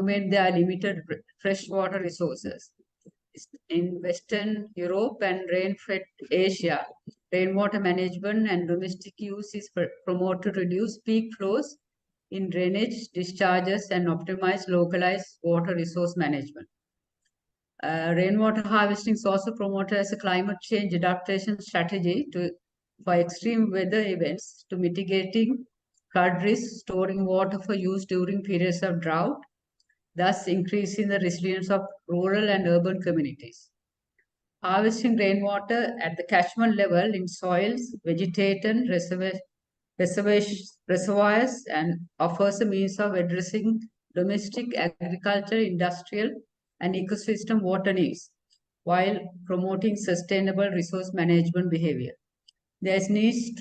document their limited freshwater resources. In Western Europe and rain-fed Asia, rainwater management and domestic use is promoted to reduce peak flows in drainage discharges and optimize localized water resource management. Rainwater harvesting is also promoted as a climate change adaptation strategy for extreme weather events, to mitigating flood risk, storing water for use during periods of drought, thus increasing the resilience of rural and urban communities. Harvesting rainwater at the catchment level in soils, vegetated reservoirs, and offers a means of addressing domestic, agricultural, industrial, and ecosystem water needs, while promoting sustainable resource management behavior. There is need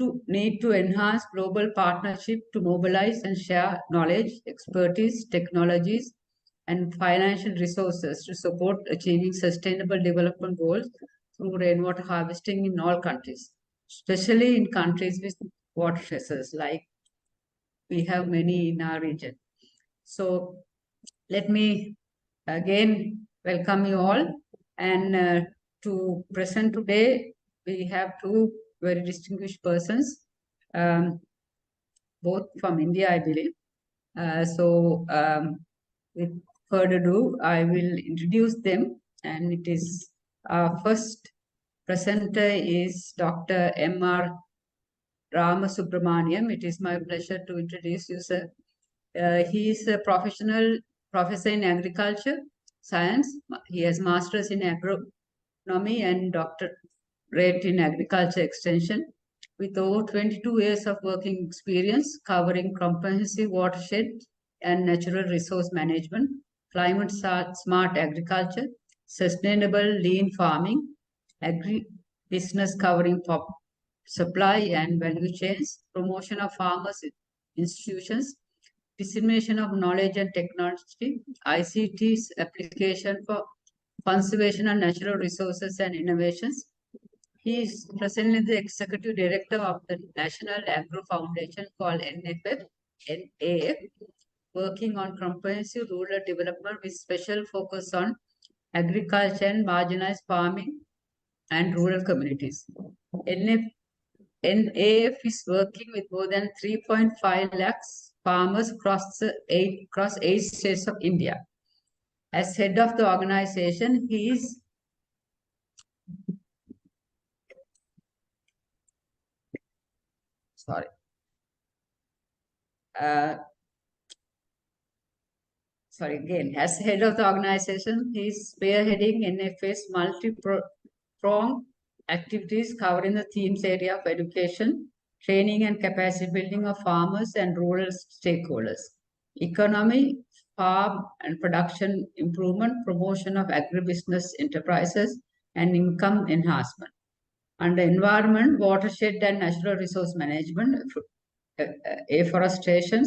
to enhance global partnership to mobilize and share knowledge, expertise, technologies, and financial resources to support achieving sustainable development goals through rainwater harvesting in all countries, especially in countries with watersheds, like we have many in our region. So let me again welcome you all, and to present today we have two very distinguished persons, both from India, I believe. With further ado, I will introduce them, and it is our first presenter is Dr. M.R. Ramasubramaniam. It is my pleasure to introduce you, sir. He is a professor in agriculture science. He has masters in agronomy and doctorate in agriculture extension, with over 22 years of working experience covering comprehensive watershed and natural resource management, climate smart agriculture, sustainable lean farming, agri-business covering supply and value chains, promotion of farmers' institutions, dissemination of knowledge and technology, ICT's application for conservation of natural resources and innovations. He is presently the Executive Director of the National Agro Foundation called NAF, working on comprehensive rural development with special focus on agriculture and marginalized farming and rural communities. NAF is working with more than 3.5 lakhs farmers across 8 states of India. As head of the organization, he is as head of the organization, he is spearheading NFA's multi-pronged activities covering the themes area of education, training and capacity building of farmers and rural stakeholders, economy, farm and production improvement, promotion of agribusiness enterprises, and income enhancement. Under environment, watershed and natural resource management, afforestation,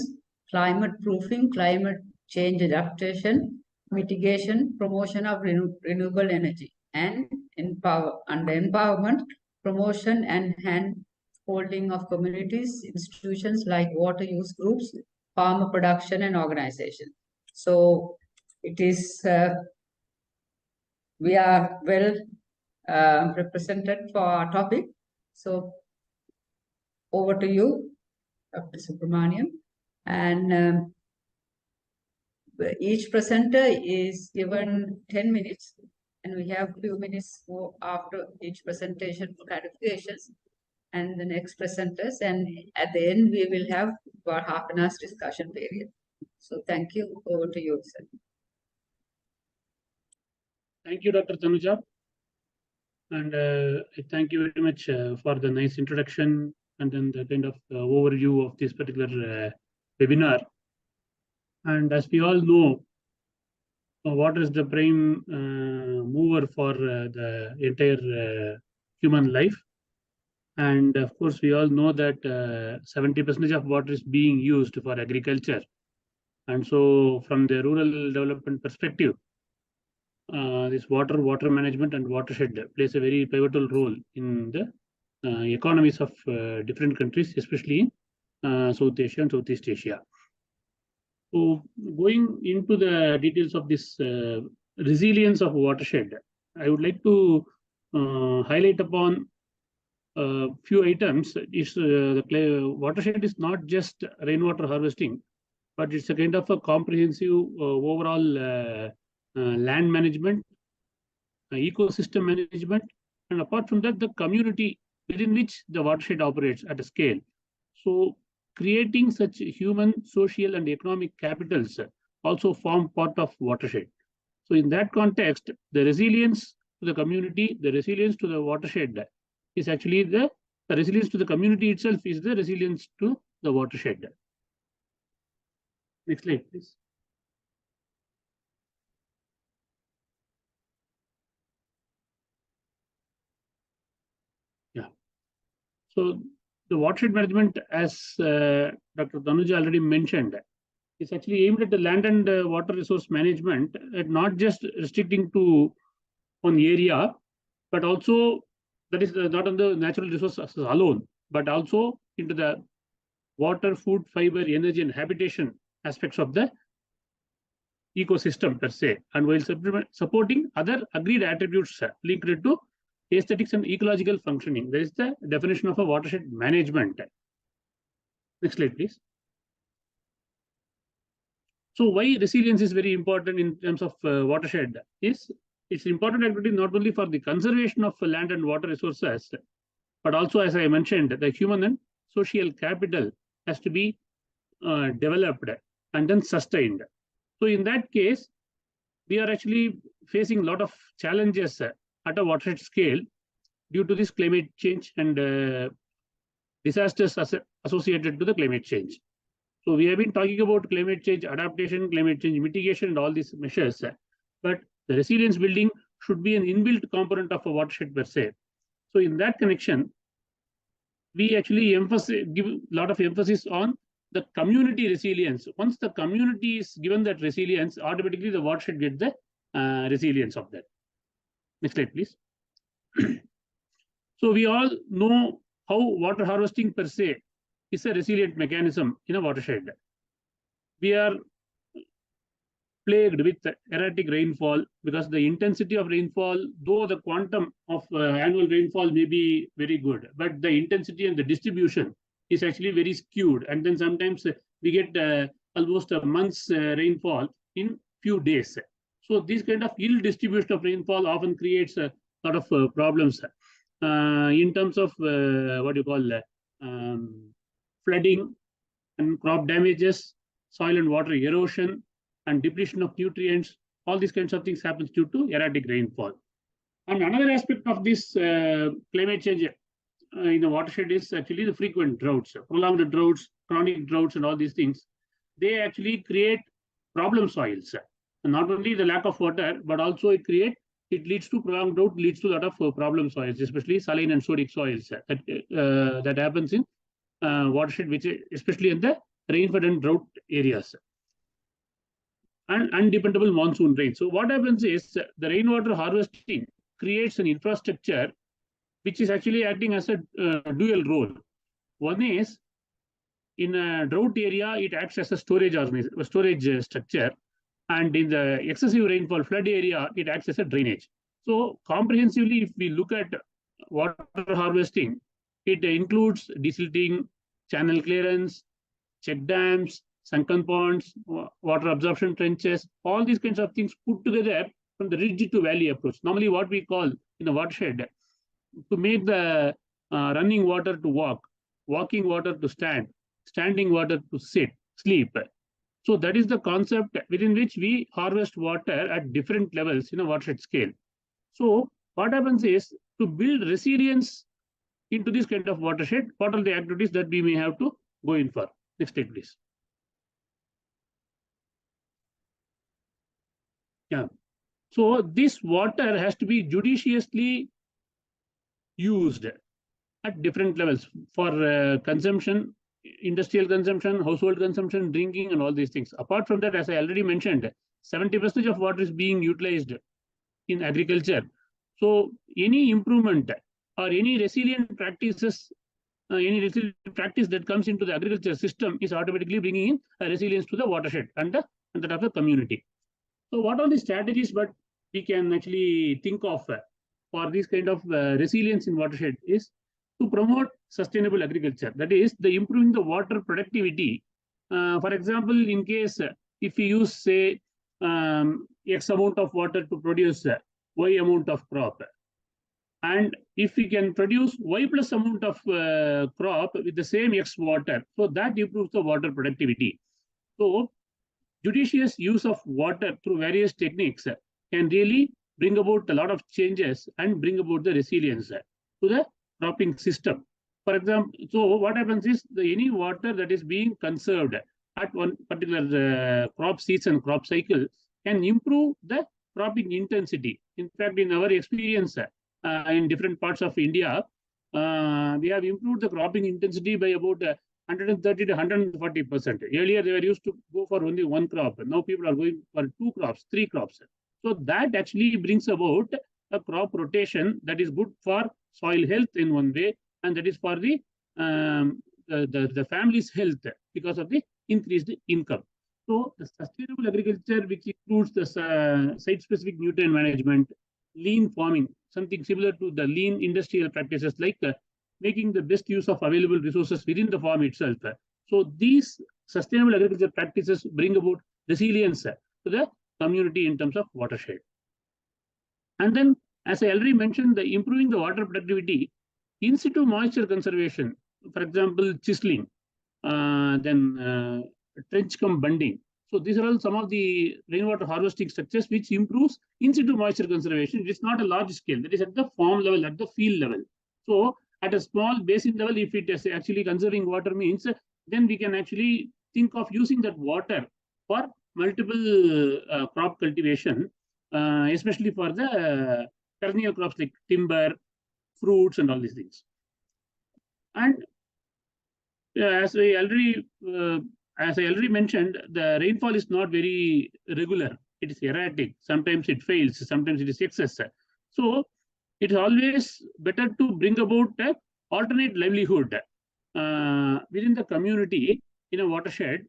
climate proofing, climate change adaptation, mitigation, promotion of renewable energy, and under empowerment, promotion and hand-holding of communities, institutions like water use groups, farmer production and organization. So it is, we are well represented for our topic. So over to you, Dr. Subramaniam. And each presenter is given 10 minutes, and we have a few minutes more after each presentation for clarifications and the next presenters. And at the end, we will have about half an hour's discussion period. So thank you. Over to you, sir. Thank you, Dr. Tanuja. And thank you very much for the nice introduction and then the kind of overview of this particular webinar. And as we all know, water is the prime mover for the entire human life. And of course, we all know that 70% of water is being used for agriculture. And so from the rural development perspective, this water management and watershed plays a very pivotal role in the economies of different countries, especially in South Asia and Southeast Asia. So going into the details of this resilience of watershed, I would like to highlight upon a few items. The watershed is not just rainwater harvesting, but it's a kind of a comprehensive overall land management, ecosystem management, and apart from that, the community within which the watershed operates at a scale. So creating such human, social, and economic capitals also form part of watershed. So in that context, the resilience to the community, the resilience to the watershed is actually the resilience to the community itself is the resilience to the watershed. Next slide, please. Yeah. So the watershed management, as Dr. Tanuja already mentioned, is actually aimed at the land and water resource management, not just restricting to one area, but also that is not on the natural resources alone, but also into the water, food, fiber, energy, and habitation aspects of the ecosystem per se, and while supporting other agreed attributes linked to aesthetics and ecological functioning. There is the definition of a watershed management. Next slide, please. So why resilience is very important in terms of watershed is it's important activity not only for the conservation of land and water resources, but also, as I mentioned, the human and social capital has to be developed and then sustained. So in that case, we are actually facing a lot of challenges at a watershed scale due to this climate change and disasters associated to the climate change. So we have been talking about climate change adaptation, climate change mitigation, and all these measures, but the resilience building should be an inbuilt component of a watershed per se. So in that connection, we actually give a lot of emphasis on the community resilience. Once the community is given that resilience, automatically the watershed gets the resilience of that. Next slide, please. So we all know how water harvesting per se is a resilient mechanism in a watershed. We are plagued with erratic rainfall because the intensity of rainfall, though the quantum of annual rainfall may be very good, but the intensity and the distribution is actually very skewed. And then sometimes we get almost a month's rainfall in few days. So this kind of ill distribution of rainfall often creates a lot of problems in terms of what you call flooding and crop damages, soil and water erosion, and depletion of nutrients. All these kinds of things happens due to erratic rainfall. And another aspect of this climate change in the watershed is actually the frequent droughts, prolonged droughts, chronic droughts, and all these things. They actually create problem soils. And not only the lack of water, but also it leads to prolonged drought, leads to a lot of problem soils, especially saline and sodic soils that happens in watershed, which especially in the rainfed and drought areas. And undependable monsoon rain. So what happens is the rainwater harvesting creates an infrastructure which is actually acting as a dual role. One is in a drought area, it acts as a storage structure, and in the excessive rainfall flood area, it acts as a drainage. So comprehensively, if we look at water harvesting, it includes desilting, channel clearance, check dams, sunken ponds, water absorption trenches, all these kinds of things put together from the ridge to valley approach. Normally what we call in the watershed, to make the running water to walk, walking water to stand, standing water to sleep. So that is the concept within which we harvest water at different levels in a watershed scale. So what happens is to build resilience into this kind of watershed, what are the activities that we may have to go in for? Next slide, please. Yeah. So this water has to be judiciously used at different levels for consumption, industrial consumption, household consumption, drinking, and all these things. Apart from that, as I already mentioned, 70% of water is being utilized in agriculture. So any improvement or any resilient practices any resilient practice that comes into the agriculture system is automatically bringing in a resilience to the watershed and that of the community. So what are the strategies but we can actually think of for this kind of resilience in watershed is to promote sustainable agriculture. That is, the improving the water productivity. For example, in case if we use, say, X amount of water to produce Y amount of crop, and if we can produce Y plus amount of crop with the same X water, so that improves the water productivity. So judicious use of water through various techniques can really bring about a lot of changes and bring about the resilience to the cropping system. For example, so what happens is any water that is being conserved at one particular crop season, crop cycle, can improve the cropping intensity. In fact, in our experience in different parts of India, we have improved the cropping intensity by about 130 to 140%. Earlier, they were used to go for only one crop. Now people are going for 2 crops, 3 crops. So that actually brings about a crop rotation that is good for soil health in one way, and that is for the family's health because of the increased income. So the sustainable agriculture, which includes the site-specific nutrient management, lean farming, something similar to the lean industrial practices like making the best use of available resources within the farm itself. So these sustainable agriculture practices bring about resilience to the community in terms of watershed. And then, as I already mentioned, the improving the water productivity, in situ moisture conservation, for example, chiseling, then trench cum bunding. So these are all some of the rainwater harvesting structures which improves in situ moisture conservation. It is not a large scale, that is at the farm level, at the field level. So at a small basin level, if it is actually conserving water means, then we can actually think of using that water for multiple crop cultivation, especially for the perennial crops like timber, fruits, and all these things. And as I already mentioned, the rainfall is not very regular. It is erratic. Sometimes it fails. Sometimes it is excess. So it is always better to bring about an alternate livelihood within the community in a watershed,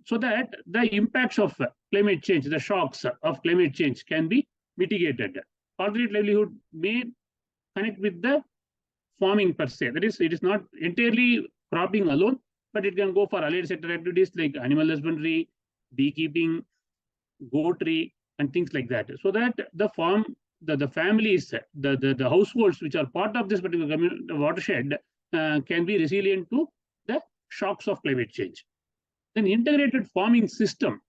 so that the impacts of climate change, the shocks of climate change can be mitigated. Alternate livelihood may connect with the farming per se. That is, it is not entirely cropping alone, but it can go for allied sector activities like animal husbandry, beekeeping, goatry, and things like that. So that the farm, the families, the households which are part of this particular watershed can be resilient to the shocks of climate change. Then integrated farming system,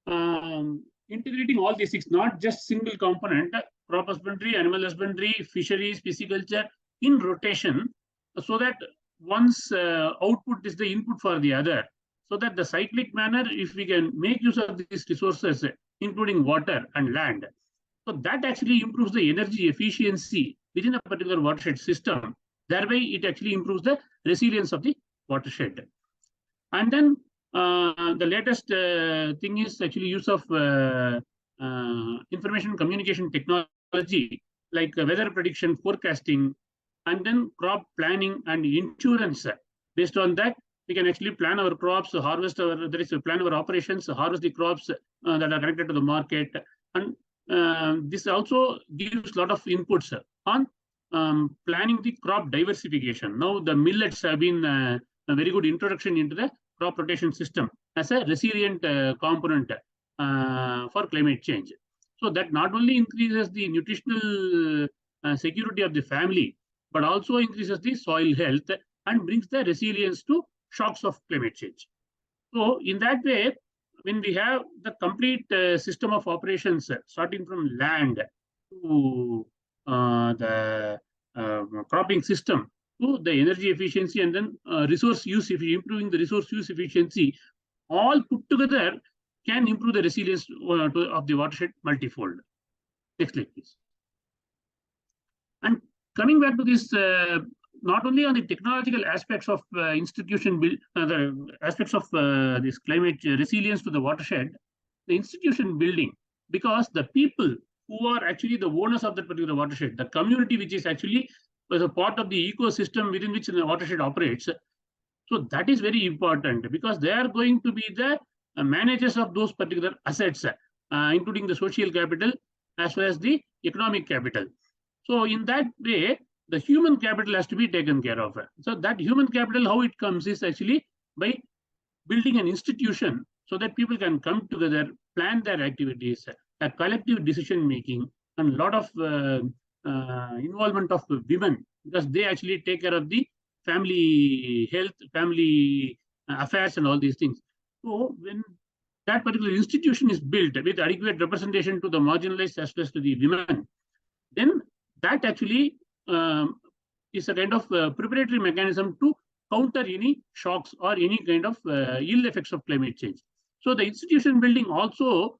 integrating all these things, not just single component, crop husbandry, animal husbandry, fisheries, pisciculture in rotation, so that one's output is the input for the other. So that the cyclic manner, if we can make use of these resources, including water and land, so that actually improves the energy efficiency within a particular watershed system. Thereby, it actually improves the resilience of the watershed. And then the latest thing is actually use of information communication technology, like weather prediction, forecasting, and then crop planning and insurance. Based on that, we can actually plan our crops, harvest our, that is, plan our operations, harvest the crops that are connected to the market. And this also gives a lot of inputs on planning the crop diversification. Now, the millets have been a very good introduction into the crop rotation system as a resilient component for climate change. So that not only increases the nutritional security of the family, but also increases the soil health and brings the resilience to shocks of climate change. So in that way, when we have the complete system of operations, starting from land to the cropping system, to the energy efficiency, and then resource use, if you're improving the resource use efficiency, all put together can improve the resilience of the watershed multifold. Next slide, please. And coming back to this, not only on the technological aspects of institution build, the aspects of this climate resilience to the watershed, the institution building, because the people who are actually the owners of that particular watershed, the community which is actually as a part of the ecosystem within which the watershed operates. So that is very important because they are going to be the managers of those particular assets, including the social capital as well as the economic capital. So in that way, the human capital has to be taken care of. So that human capital, how it comes is actually by building an institution so that people can come together, plan their activities, a collective decision making, and a lot of involvement of women because they actually take care of the family health, family affairs, and all these things. So when that particular institution is built with adequate representation to the marginalized as well as to the women, then that actually is a kind of preparatory mechanism to counter any shocks or any kind of ill effects of climate change. So the institution building also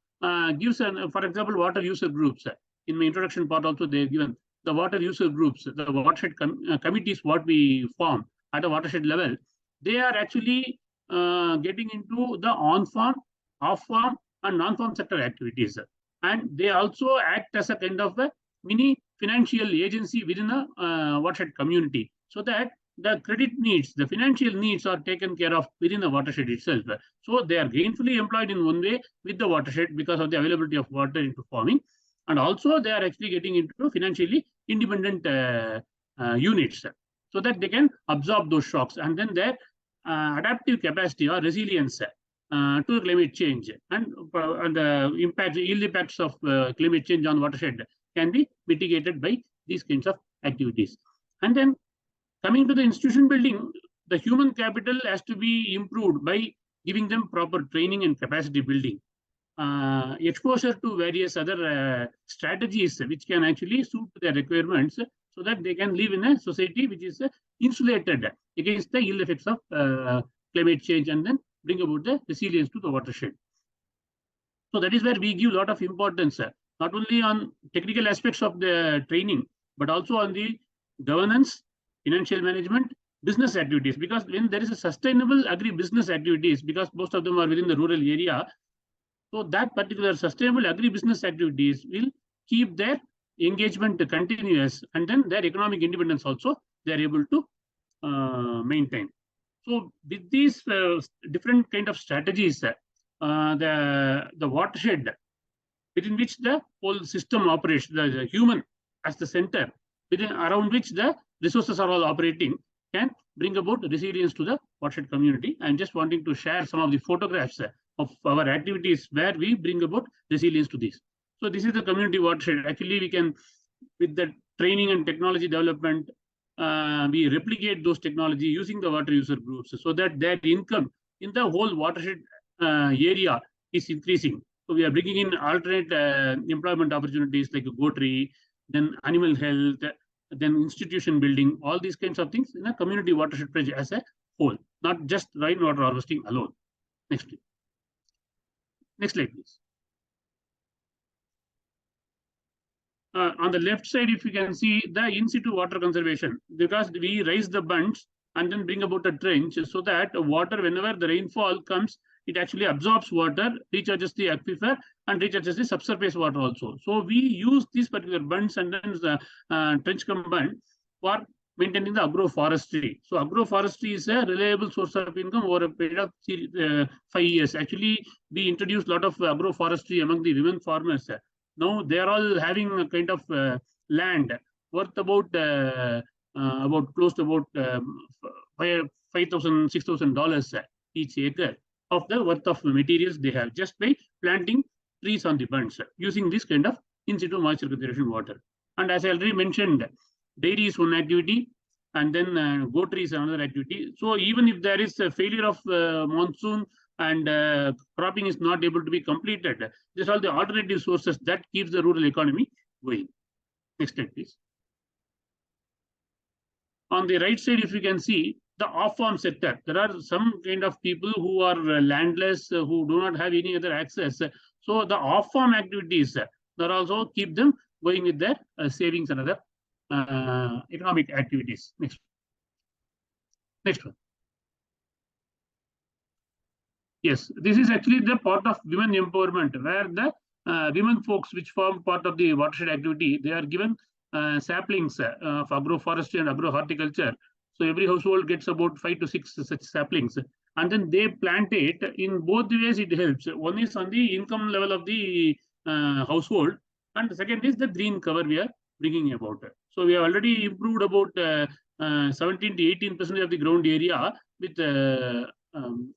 gives, for example, water user groups. In my introduction part also they have given the water user groups, the watershed committees what we form at a watershed level. They are actually getting into the on-farm, off-farm, and non-farm sector activities. And they also act as a kind of a mini financial agency within a watershed community so that the credit needs, the financial needs are taken care of within the watershed itself. So they are gainfully employed in one way with the watershed because of the availability of water into farming. And also they are actually getting into financially independent units so that they can absorb those shocks. And then their adaptive capacity or resilience to climate change and the impact, ill impacts of climate change on watershed can be mitigated by these kinds of activities. And then coming to the institution building, the human capital has to be improved by giving them proper training and capacity building. Exposure to various other strategies which can actually suit their requirements so that they can live in a society which is insulated against the ill effects of climate change and then bring about the resilience to the watershed. So that is where we give a lot of importance, not only on technical aspects of the training, but also on the governance, financial management, business activities. Because when there is a sustainable agri-business activities, because most of them are within the rural area, so that particular sustainable agri-business activities will keep their engagement continuous, and then their economic independence also they are able to maintain. So with these different kind of strategies, the watershed within which the whole system operates, the human as the center, within around which the resources are all operating, can bring about resilience to the watershed community. I'm just wanting to share some of the photographs of our activities where we bring about resilience to this. So this is the community watershed. Actually, we can, with the training and technology development, we replicate those technology using the water user groups so that their income in the whole watershed area is increasing. So we are bringing in alternate employment opportunities like a goatry, then animal health, then institution building, all these kinds of things in a community watershed project as a whole, not just rainwater harvesting alone. Next, please. Next slide, please. On the left side, if you can see the in situ water conservation, because we raise the bunds and then bring about a trench so that water, whenever the rainfall comes, it actually absorbs water, recharges the aquifer, and recharges the subsurface water also. So we use these particular bunds and then the trench combined for maintaining the agroforestry. So agroforestry is a reliable source of income over a period of 5 years. Actually, we introduced a lot of agroforestry among the women farmers. Now they are all having a kind of land worth about close to about $5,000, $6,000 each acre of the worth of materials they have just by planting trees on the bunds using this kind of in situ moisture conservation water. And as I already mentioned, dairy is one activity, and then goatry is another activity. So even if there is a failure of monsoon and cropping is not able to be completed, these are the alternative sources that keeps the rural economy going. Next slide, please. On the right side, if you can see the off-farm sector, there are some kind of people who are landless, who do not have any other access. So the off-farm activities that also keep them going with their savings and other economic activities. Next one. Yes, this is actually the part of women empowerment, where the women folks which form part of the watershed activity, they are given saplings of agroforestry and agrohorticulture. So every household gets about 5 to 6 such saplings, and then they plant it. In both ways, it helps. One is on the income level of the household, and the second is the green cover we are bringing about. So we have already improved about 17 to 18% of the ground area with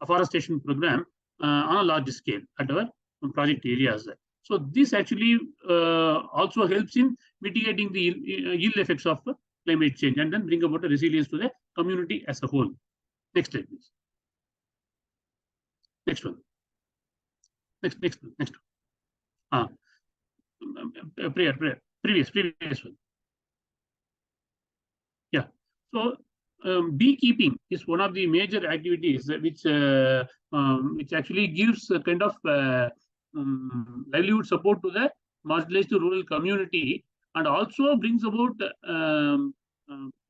afforestation program on a large scale at our project areas. So this actually also helps in mitigating the ill effects of climate change and then bring about a resilience to the community as a whole. Next slide, please. Next one. Next one. Previous one. Yeah. So beekeeping is one of the major activities which actually gives a kind of livelihood support to the marginalized rural community, and also brings about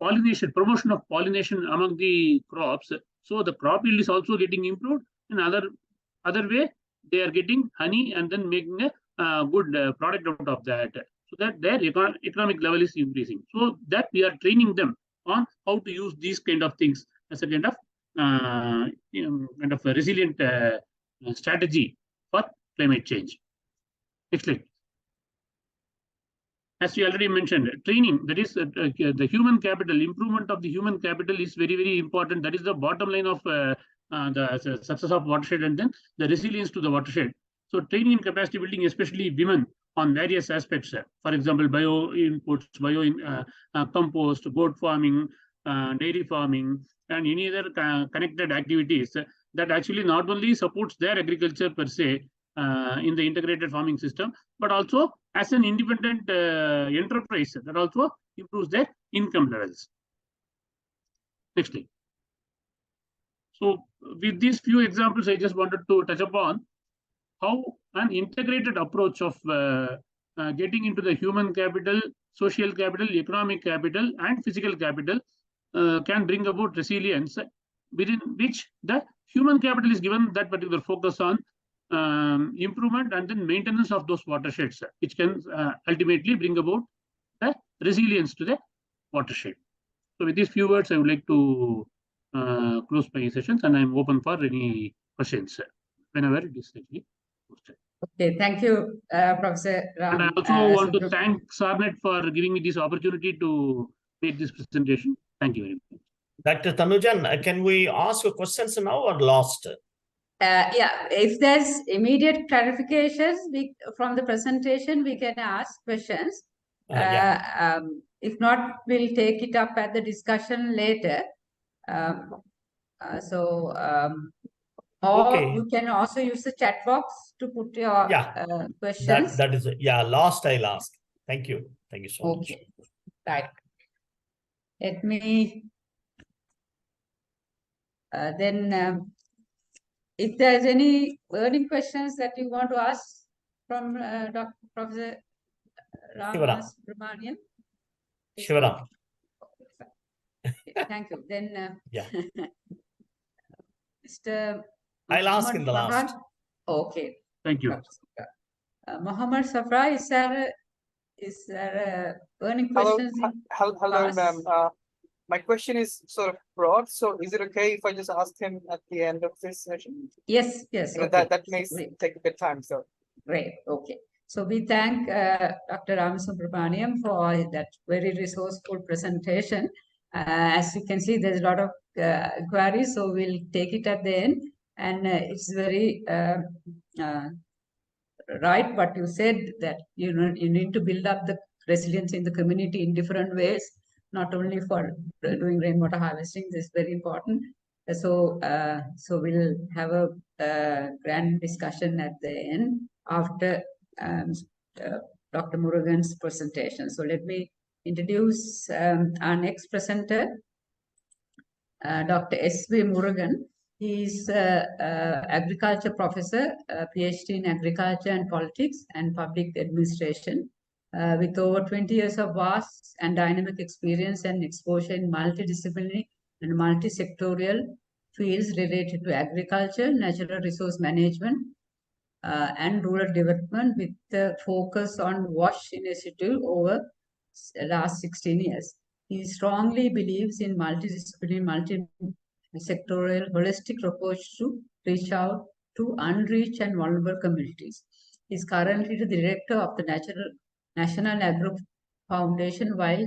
pollination, promotion of pollination among the crops. So the crop yield is also getting improved. In other way, they are getting honey and then making a good product out of that, so that their economic level is increasing. So that we are training them on how to use these kind of things as a kind of a resilient strategy for climate change. Next slide. As we already mentioned, training, that is the human capital, improvement of the human capital is very, very important. That is the bottom line of the success of Watershed, and then the resilience to the watershed. So training and capacity building, especially women, on various aspects. For example, bio inputs, compost, goat farming, dairy farming, and any other connected activities that actually not only supports their agriculture per se in the integrated farming system, but also as an independent enterprise that also improves their income levels. Next slide. So with these few examples, I just wanted to touch upon how an integrated approach of getting into the human capital, social capital, economic capital, and physical capital can bring about resilience, within which the human capital is given that particular focus on improvement and then maintenance of those watersheds, which can ultimately bring about the resilience to the watershed. So with these few words, I would like to close my sessions, and I'm open for any questions whenever it is actually posted. Okay, thank you, Professor Ram. And I also want to thank SARNET for giving me this opportunity to make this presentation. Thank you very much. Dr. Tanujan, can we ask your questions now or last? Yeah, if there's immediate clarifications from the presentation, we can ask questions. Yeah. If not, we'll take it up at the discussion later. Or Okay. you can also use the chat box to put your questions. That is it. Yeah, last I'll ask. Thank you. Thank you so much. Okay, right. Let me then. If there's any burning questions that you want to ask from Dr. Professor Ram Subramanian. Shivaram. Thank you. Then yeah. Mr. I'll ask in the last. Okay. Thank you. Mohammed Safra, is there burning questions? Hello, ma'am. My question is sort of broad, so is it okay if I just ask him at the end of this session? Yes. Okay. That may take a bit of time, so. Great, okay. So we thank Dr. Ram Subramaniam for that very resourceful presentation. As you can see, there's a lot of queries, so we'll take it at the end. And it's very right what you said, that you need to build up the resilience in the community in different ways, not only for doing rainwater harvesting. This is very important. So we'll have a grand discussion at the end after Dr. Murugan's presentation. So let me introduce our next presenter, Dr. S.V. Murugan. He is agriculture professor, PhD in agriculture and politics and public administration, with over 20 years of vast and dynamic experience and exposure in multidisciplinary and multi-sectorial fields related to agriculture, natural resource management, and rural development, with the focus on WASH initiative over last 16 years. He strongly believes in multidisciplinary, multi-sectoral, holistic approach to reach out to unreached and vulnerable communities. He is currently the director of the National Agro Foundation while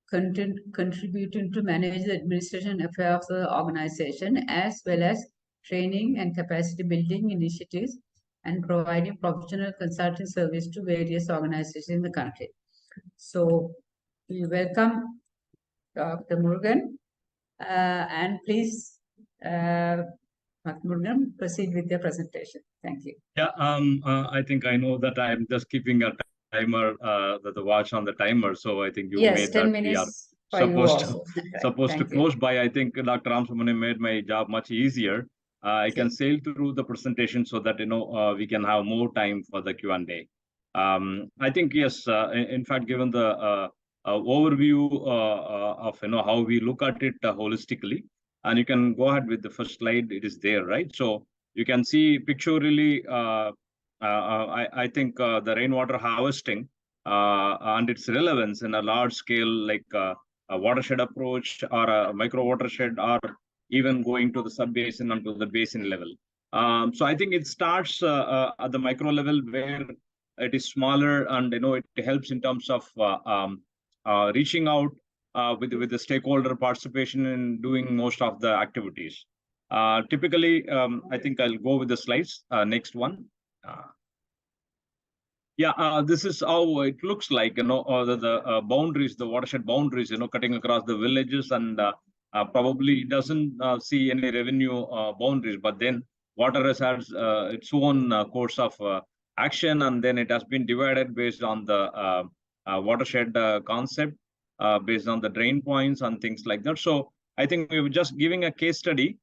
contributing to manage the administration affairs of the organization, as well as training and capacity building initiatives and providing professional consulting service to various organizations in the country. So we welcome Dr. Murugan, and please, Dr. Murugan, proceed with your presentation. Thank you. Yeah, I think I know that I'm just keeping a timer, the watch on the timer. So I think you Yes, made 10 that we are minutes for you also. supposed to Thank you. close by. I think Dr. Ramsubramanian made my job much easier. I can sail through the presentation so that we can have more time for the Q&A. I think yes. In fact, given the overview of how we look at it holistically, and you can go ahead with the first slide. It is there, right? So you can see pictorially. I think the rainwater harvesting and its relevance in a large scale, like a watershed approach or a micro watershed, or even going to the sub-basin and to the basin level. So I think it starts at the micro level where it is smaller, and it helps in terms of reaching out with the stakeholder participation in doing most of the activities. Typically, I think I'll go with the slides. Next one. This is how it looks like, the boundaries, the watershed boundaries, cutting across the villages, and probably doesn't see any revenue boundaries, but then water has its own course of action, and then it has been divided based on the watershed concept, based on the drain points and things like that. So I think we were just giving a case study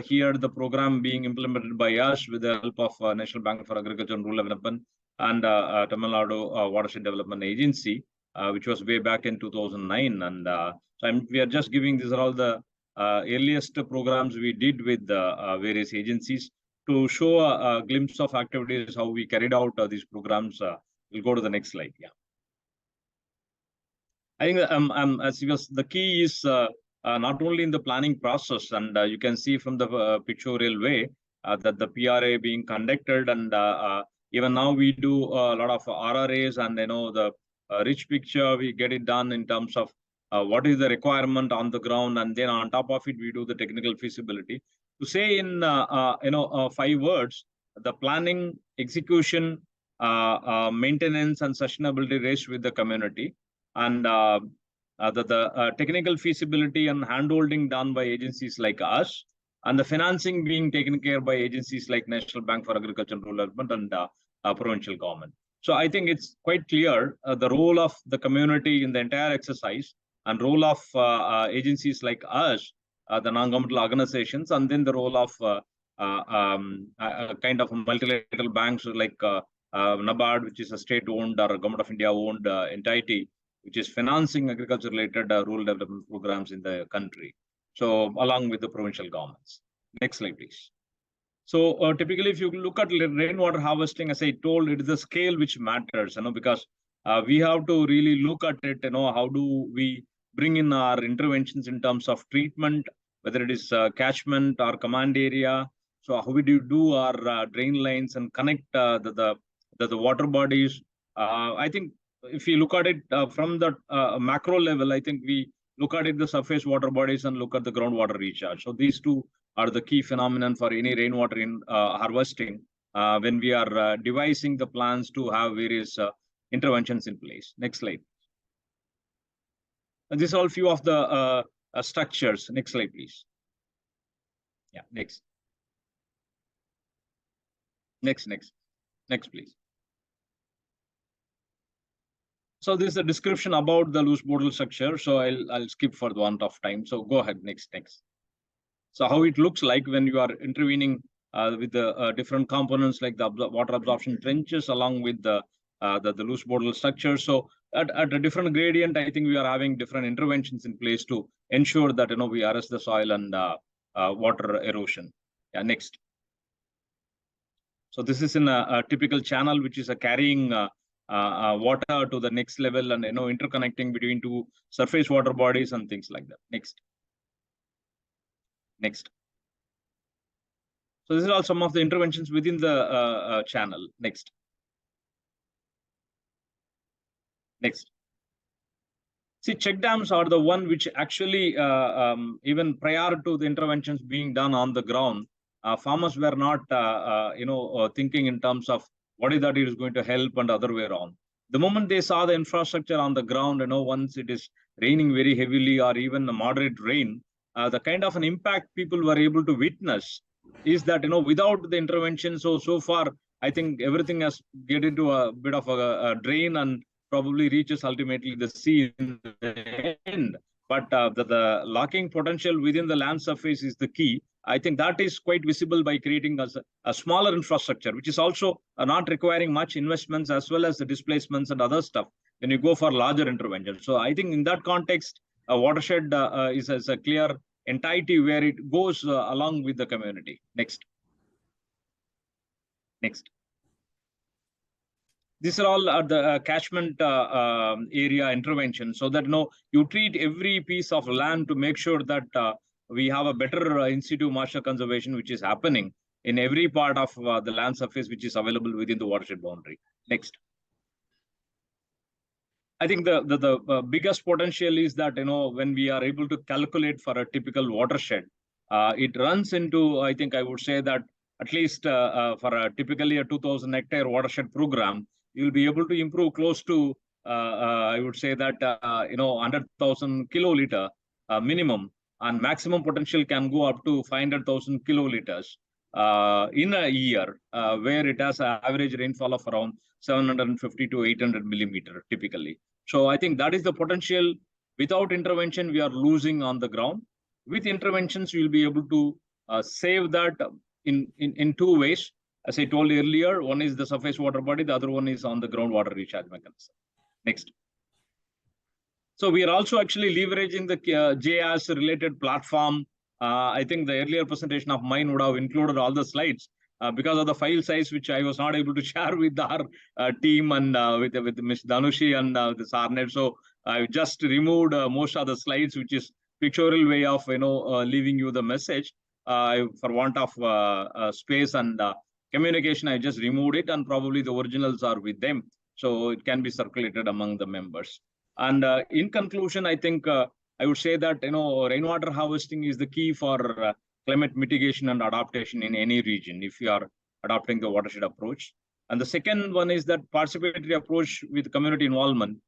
here, the program being implemented by us with the help of National Bank for Agriculture and Rural Development and Tamil Nadu Watershed Development Agency, which was way back in 2009. And so we are just giving, these are all the earliest programs we did with various agencies to show a glimpse of activities, how we carried out these programs. We'll go to the next slide. Yeah. I think the key is not only in the planning process, and you can see from the pictorial way that the PRA being conducted, and even now we do a lot of RRAs, and the rich picture we get it done in terms of what is the requirement on the ground, and then on top of it we do the technical feasibility. To say in 5 words, the planning, execution, maintenance, and sustainability rests with the community, and the technical feasibility and handholding done by agencies like us, and the financing being taken care by agencies like National Bank for Agriculture and Rural Development and provincial government. So I think it's quite clear the role of the community in the entire exercise, and role of agencies like us, the non-governmental organizations, and then the role of kind of multilateral banks like NABARD, which is a state-owned or a Government of India-owned entity, which is financing agriculture-related rural development programs in the country. So along with the provincial governments. Next slide, please. So typically, if you look at rainwater harvesting, as I told, it is the scale which matters, because we have to really look at it, how do we bring in our interventions in terms of treatment, whether it is catchment or command area. So how we do our drain lines and connect the water bodies. I think if you look at it from the macro level, I think we look at it, the surface water bodies, and look at the groundwater recharge. So these two are the key phenomenon for any rainwater harvesting when we are devising the plans to have various interventions in place. Next slide. And these are all few of the structures. Next slide, please. Yeah, next. Next, please. So this is a description about the loose bottle structure. So I'll skip for the want of time. So go ahead, next. So how it looks like when you are intervening with the different components like the water absorption trenches along with the loose bottle structure. So at a different gradient, I think we are having different interventions in place to ensure that we arrest the soil and water erosion. Yeah, next. So this is in a typical channel, which is a carrying water to the next level and, interconnecting between two surface water bodies and things like that. Next. So these are all some of the interventions within the channel. Next. See, check dams are the one which actually, even prior to the interventions being done on the ground, farmers were not, thinking in terms of what is that it is going to help and other way around. The moment they saw the infrastructure on the ground, once it is raining very heavily or even a moderate rain, the kind of an impact people were able to witness is that, without the intervention, so far, I think everything has get into a bit of a drain and probably reaches ultimately the sea in the end. But the locking potential within the land surface is the key. I think that is quite visible by creating a smaller infrastructure, which is also not requiring much investments as well as the displacements and other stuff when you go for larger interventions. So I think in that context, a watershed is a clear entity where it goes along with the community. Next. These are all the catchment area intervention, so that you treat every piece of land to make sure that we have a better in situ master conservation, which is happening in every part of the land surface which is available within the watershed boundary. Next. I think the biggest potential is that when we are able to calculate for a typical watershed, it runs into, I think I would say that at least for typically a 2,000 hectare watershed program, you'll be able to improve close to, I would say that, 100,000 kiloliter minimum, and maximum potential can go up to 500,000 kiloliters in a year, where it has an average rainfall of around 750 to 800 millimeter typically. So I think that is the potential. Without intervention, we are losing on the ground. With interventions, we will be able to save that in two ways. As I told earlier, one is the surface water body, the other one is on the groundwater recharge mechanism. Next. So we are also actually leveraging the JAS related platform. I think the earlier presentation of mine would have included all the slides because of the file size, which I was not able to share with our team and with Ms. Dhanushi and the SARNET. So I just removed most of the slides, which is pictorial way of leaving you the message. For want of space and communication, I just removed it, and probably the originals are with them, so it can be circulated among the members. And in conclusion, I think I would say that rainwater harvesting is the key for climate mitigation and adaptation in any region if you are adopting the watershed approach. And the second one is that participatory approach with community involvement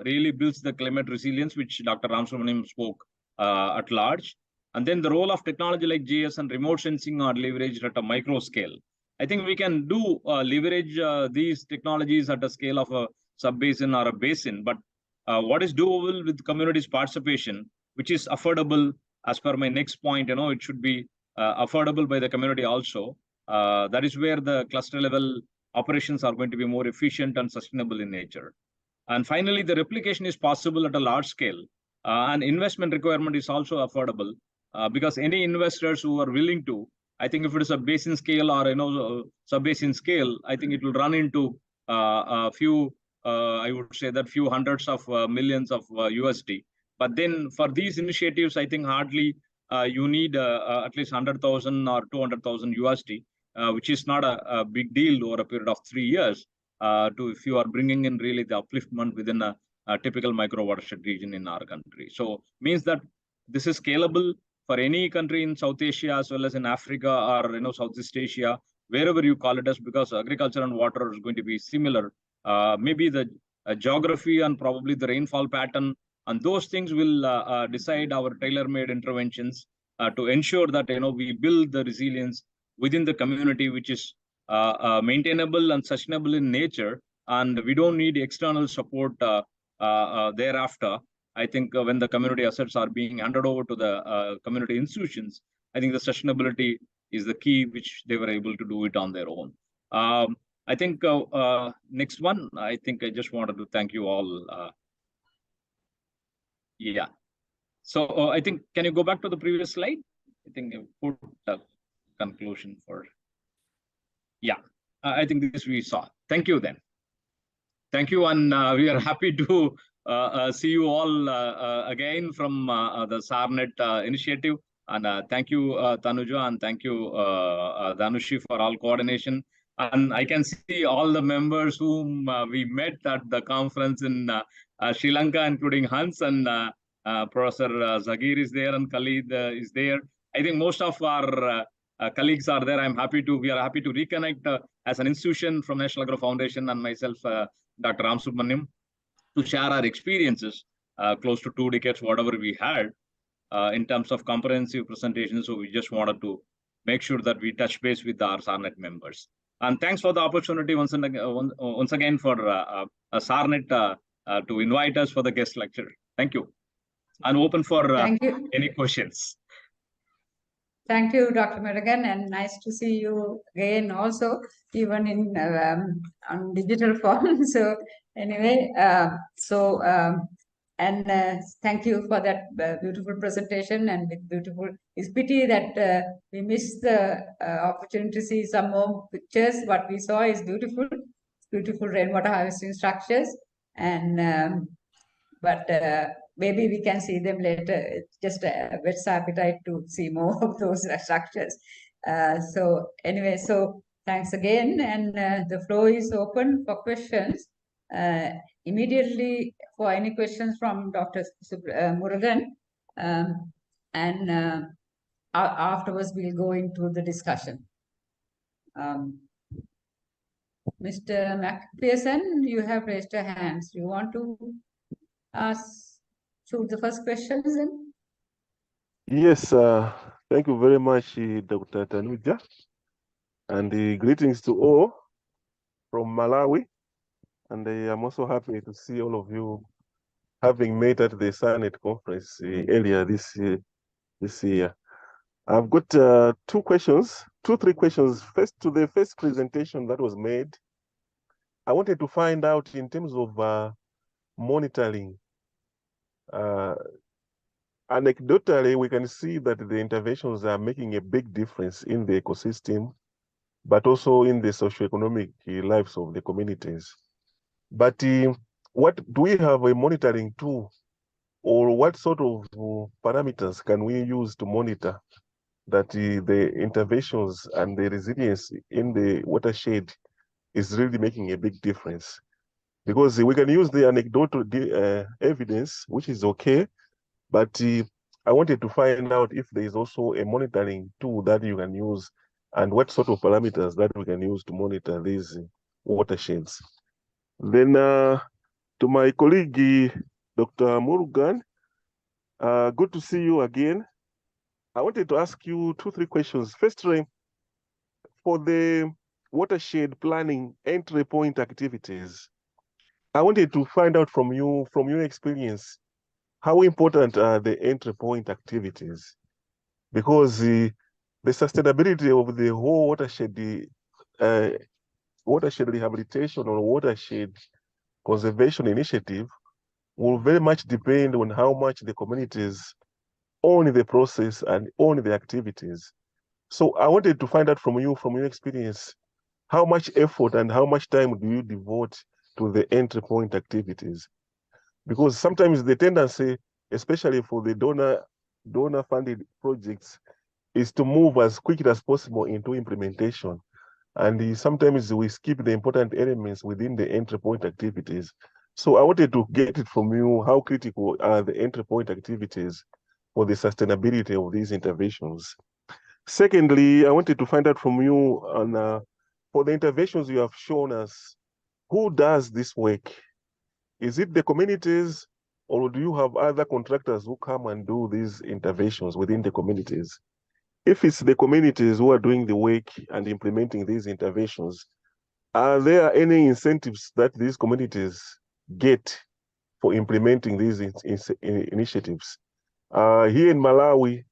really builds the climate resilience, which Dr. Ramsubramaniam spoke at large. And then the role of technology like GIS and remote sensing are leveraged at a micro scale. I think we can do leverage these technologies at a scale of a sub-basin or a basin, but what is doable with community's participation, which is affordable, as per my next point, it should be affordable by the community also. That is where the cluster level operations are going to be more efficient and sustainable in nature. And finally, the replication is possible at a large scale, and investment requirement is also affordable because any investors who are willing to, I think if it is a basin scale or sub-basin scale, I think it will run into a few, I would say that few hundreds of millions of USD. But then for these initiatives, I think hardly you need at least 100,000 or 200,000 USD, which is not a big deal over a period of 3 years. If you are bringing in really the upliftment within a typical micro watershed region in our country. So means that this is scalable for any country in South Asia as well as in Africa or Southeast Asia, wherever you call it as, because agriculture and water is going to be similar. Maybe the geography and probably the rainfall pattern and those things will decide our tailor-made interventions to ensure that we build the resilience within the community, which is maintainable and sustainable in nature, and we don't need external support thereafter. I think when the community assets are being handed over to the community institutions, I think the sustainability is the key, which they were able to do it on their own. I think next one, I think I just wanted to thank you all. Yeah. So I think, can you go back to the previous slide? I think I put the conclusion for, yeah, I think this we saw. Thank you then. thank you, and we are happy to see you all again from the SARNET initiative. And thank you, Tanuja, and thank you, Dhanushi, for all coordination. And I can see all the members whom we met at the conference in Sri Lanka, including Hans and Professor Zagir is there, and Khalid is there. I think most of our colleagues are there. We are happy to reconnect as an institution from National Agro Foundation and myself, Dr. Ram Subramaniam, to share our experiences close to 2 decades, whatever we had in terms of comprehensive presentations. So we just wanted to make sure that we touch base with our SARNET members. And thanks for the opportunity once again for SARNET to invite us for the guest lecture. Thank you. I'm open for any questions. Thank you, Dr. Madigan, and nice to see you again also, even in on digital form. So anyway, thank you for that beautiful presentation and with beautiful. It's pity that we missed the opportunity to see some more pictures. What we saw is beautiful, beautiful rainwater harvesting structures, and maybe we can see them later. It's just a whet's appetite to see more of those structures. So anyway, so thanks again, and the floor is open for questions. Immediately for any questions from Dr. Murugan, and afterwards we'll go into the discussion. Mr. McPherson, you have raised your hands. You want to shoot the first question then? Yes, thank you very much, Dr. Tanuja, and greetings to all from Malawi. And I am also happy to see all of you having met at the SARNET conference earlier this year. I've got three questions. First, to the first presentation that was made, I wanted to find out in terms of monitoring. Anecdotally, we can see that the interventions are making a big difference in the ecosystem, but also in the socioeconomic lives of the communities. But what do we have a monitoring tool, or what sort of parameters can we use to monitor that the interventions and the resilience in the watershed is really making a big difference? Because we can use the anecdotal evidence, which is okay, but I wanted to find out if there is also a monitoring tool that you can use and what sort of parameters that we can use to monitor these watersheds. Then to my colleague, Dr. Murugan, good to see you again. I wanted to ask you 2-3 questions. Firstly, for the watershed planning entry point activities, I wanted to find out from you, from your experience, how important are the entry point activities? Because the sustainability of the whole watershed rehabilitation or watershed conservation initiative will very much depend on how much the communities own the process and own the activities. So I wanted to find out from you, from your experience, how much effort and how much time do you devote to the entry point activities? Because sometimes the tendency, especially for the donor-funded projects, is to move as quickly as possible into implementation. And sometimes we skip the important elements within the entry point activities. So I wanted to get it from you, how critical are the entry point activities for the sustainability of these interventions? Secondly, I wanted to find out from you on for the interventions you have shown us, who does this work? Is it the communities, or do you have other contractors who come and do these interventions within the communities? If it's the communities who are doing the work and implementing these interventions, are there any incentives that these communities get for implementing these initiatives? Here in Malawi,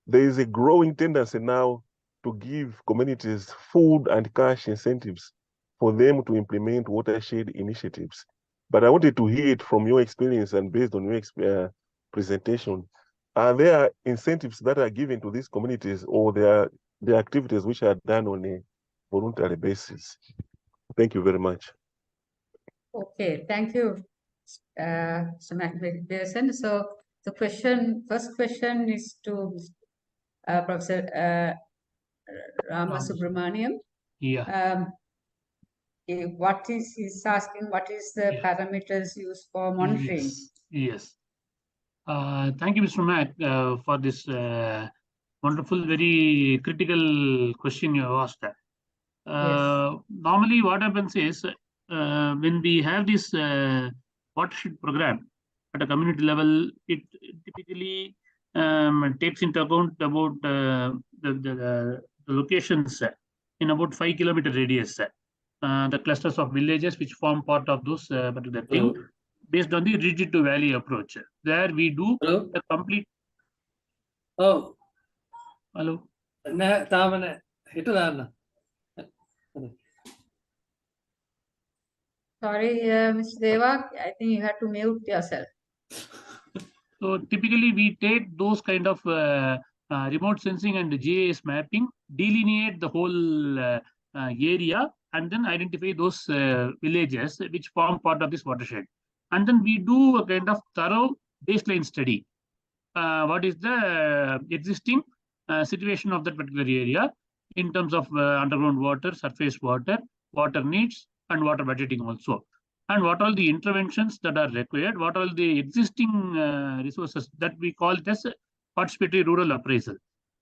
there is a growing tendency now to give communities food and cash incentives for them to implement watershed initiatives. But I wanted to hear it from your experience and based on your presentation. Are there incentives that are given to these communities, or the activities which are done on a voluntary basis? Thank you very much. Okay, thank you, Mr. McPherson. So the first question is to Professor Ramasubramaniam. Yeah. He's asking what is the Yeah. parameters used for monitoring? Yes. Thank you, Mr. Mac, for this wonderful, very critical question you asked. Normally, what happens is when we have this watershed program at a community level, it typically takes into account about the locations in about 5 kilometer radius, the clusters of villages which form part of those particular thing, based on the rigid to valley approach. There we do Hello? a complete. Oh, Hello. Sorry, Mr. Deva, I think you have to mute yourself. So typically we take those kind of remote sensing and GIS mapping, delineate the whole area, and then identify those villages which form part of this watershed. And then we do a kind of thorough baseline study. What is the existing situation of that particular area in terms of underground water, surface water, water needs, and water budgeting also. And what are the interventions that are required, what are the existing resources that we call it as participatory rural appraisal.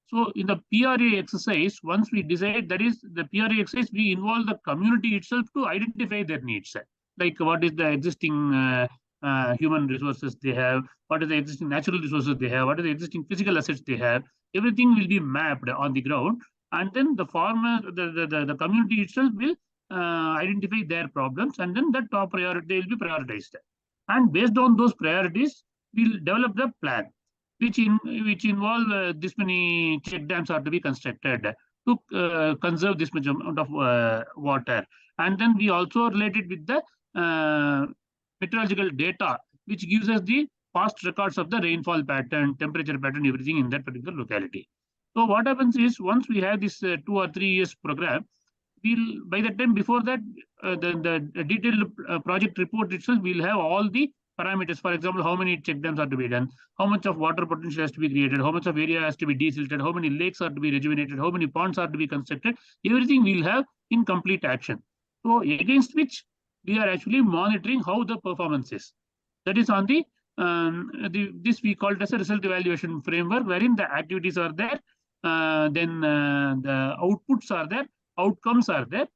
So in the PRA exercise, once we decide, that is the PRA exercise, we involve the community itself to identify their needs, like what is the existing human resources they have, what are the existing natural resources they have, what are the existing physical assets they have. Everything will be mapped on the ground, and then the farmer, the community itself will identify their problems, and then the top priority will be prioritized. And based on those priorities, we'll develop the plan, which involve this many check dams are to be constructed to conserve this much amount of water. And then we also relate it with the meteorological data, which gives us the past records of the rainfall pattern, temperature pattern, everything in that particular locality. So what happens is, once we have this 2 or 3 years program, we'll, by the time before that, the detailed project report itself will have all the parameters. For example, how many check dams are to be done, how much of water potential has to be created, how much of area has to be desilted, how many lakes are to be rejuvenated, how many ponds are to be constructed. Everything we'll have in complete action. So against which we are actually monitoring how the performance is. That is on the this we call it as a result evaluation framework, wherein the activities are there, then the outputs are there, outcomes are there,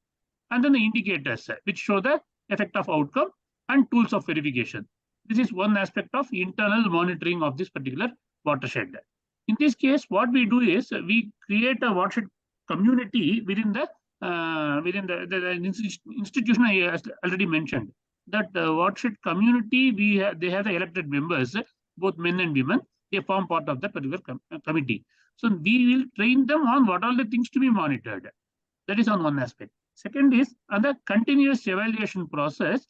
and then the indicators which show the effect of outcome and tools of verification. This is one aspect of internal monitoring of this particular watershed. In this case, what we do is we create a watershed community within the institution I already mentioned. That watershed community, they have the elected members, both men and women. They form part of that particular committee. So we will train them on what are the things to be monitored. That is on one aspect. Second is, on the continuous evaluation process,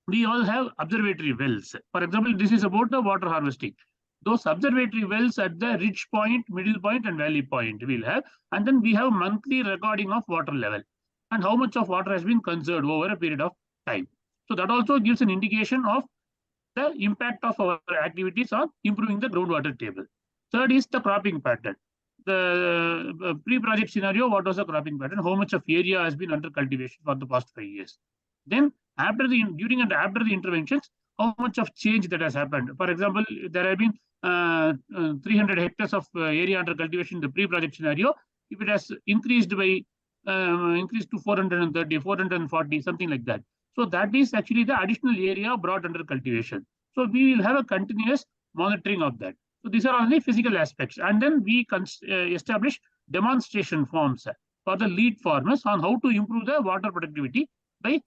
we all have observatory wells. For example, this is about the water harvesting. Those observatory wells at the ridge point, middle point, and valley point we'll have. And then we have monthly recording of water level and how much of water has been conserved over a period of time. So that also gives an indication of the impact of our activities on improving the groundwater table. Third is the cropping pattern. The pre-project scenario, what was the cropping pattern? How much of area has been under cultivation for the past 5 years? Then during and after the interventions, how much of change that has happened? For example, there have been 300 hectares of area under cultivation in the pre-project scenario. If it has increased to 430, 440, something like that. So that is actually the additional area brought under cultivation. So we will have a continuous monitoring of that. So these are only physical aspects. And then we establish demonstration forms for the lead farmers on how to improve the water productivity by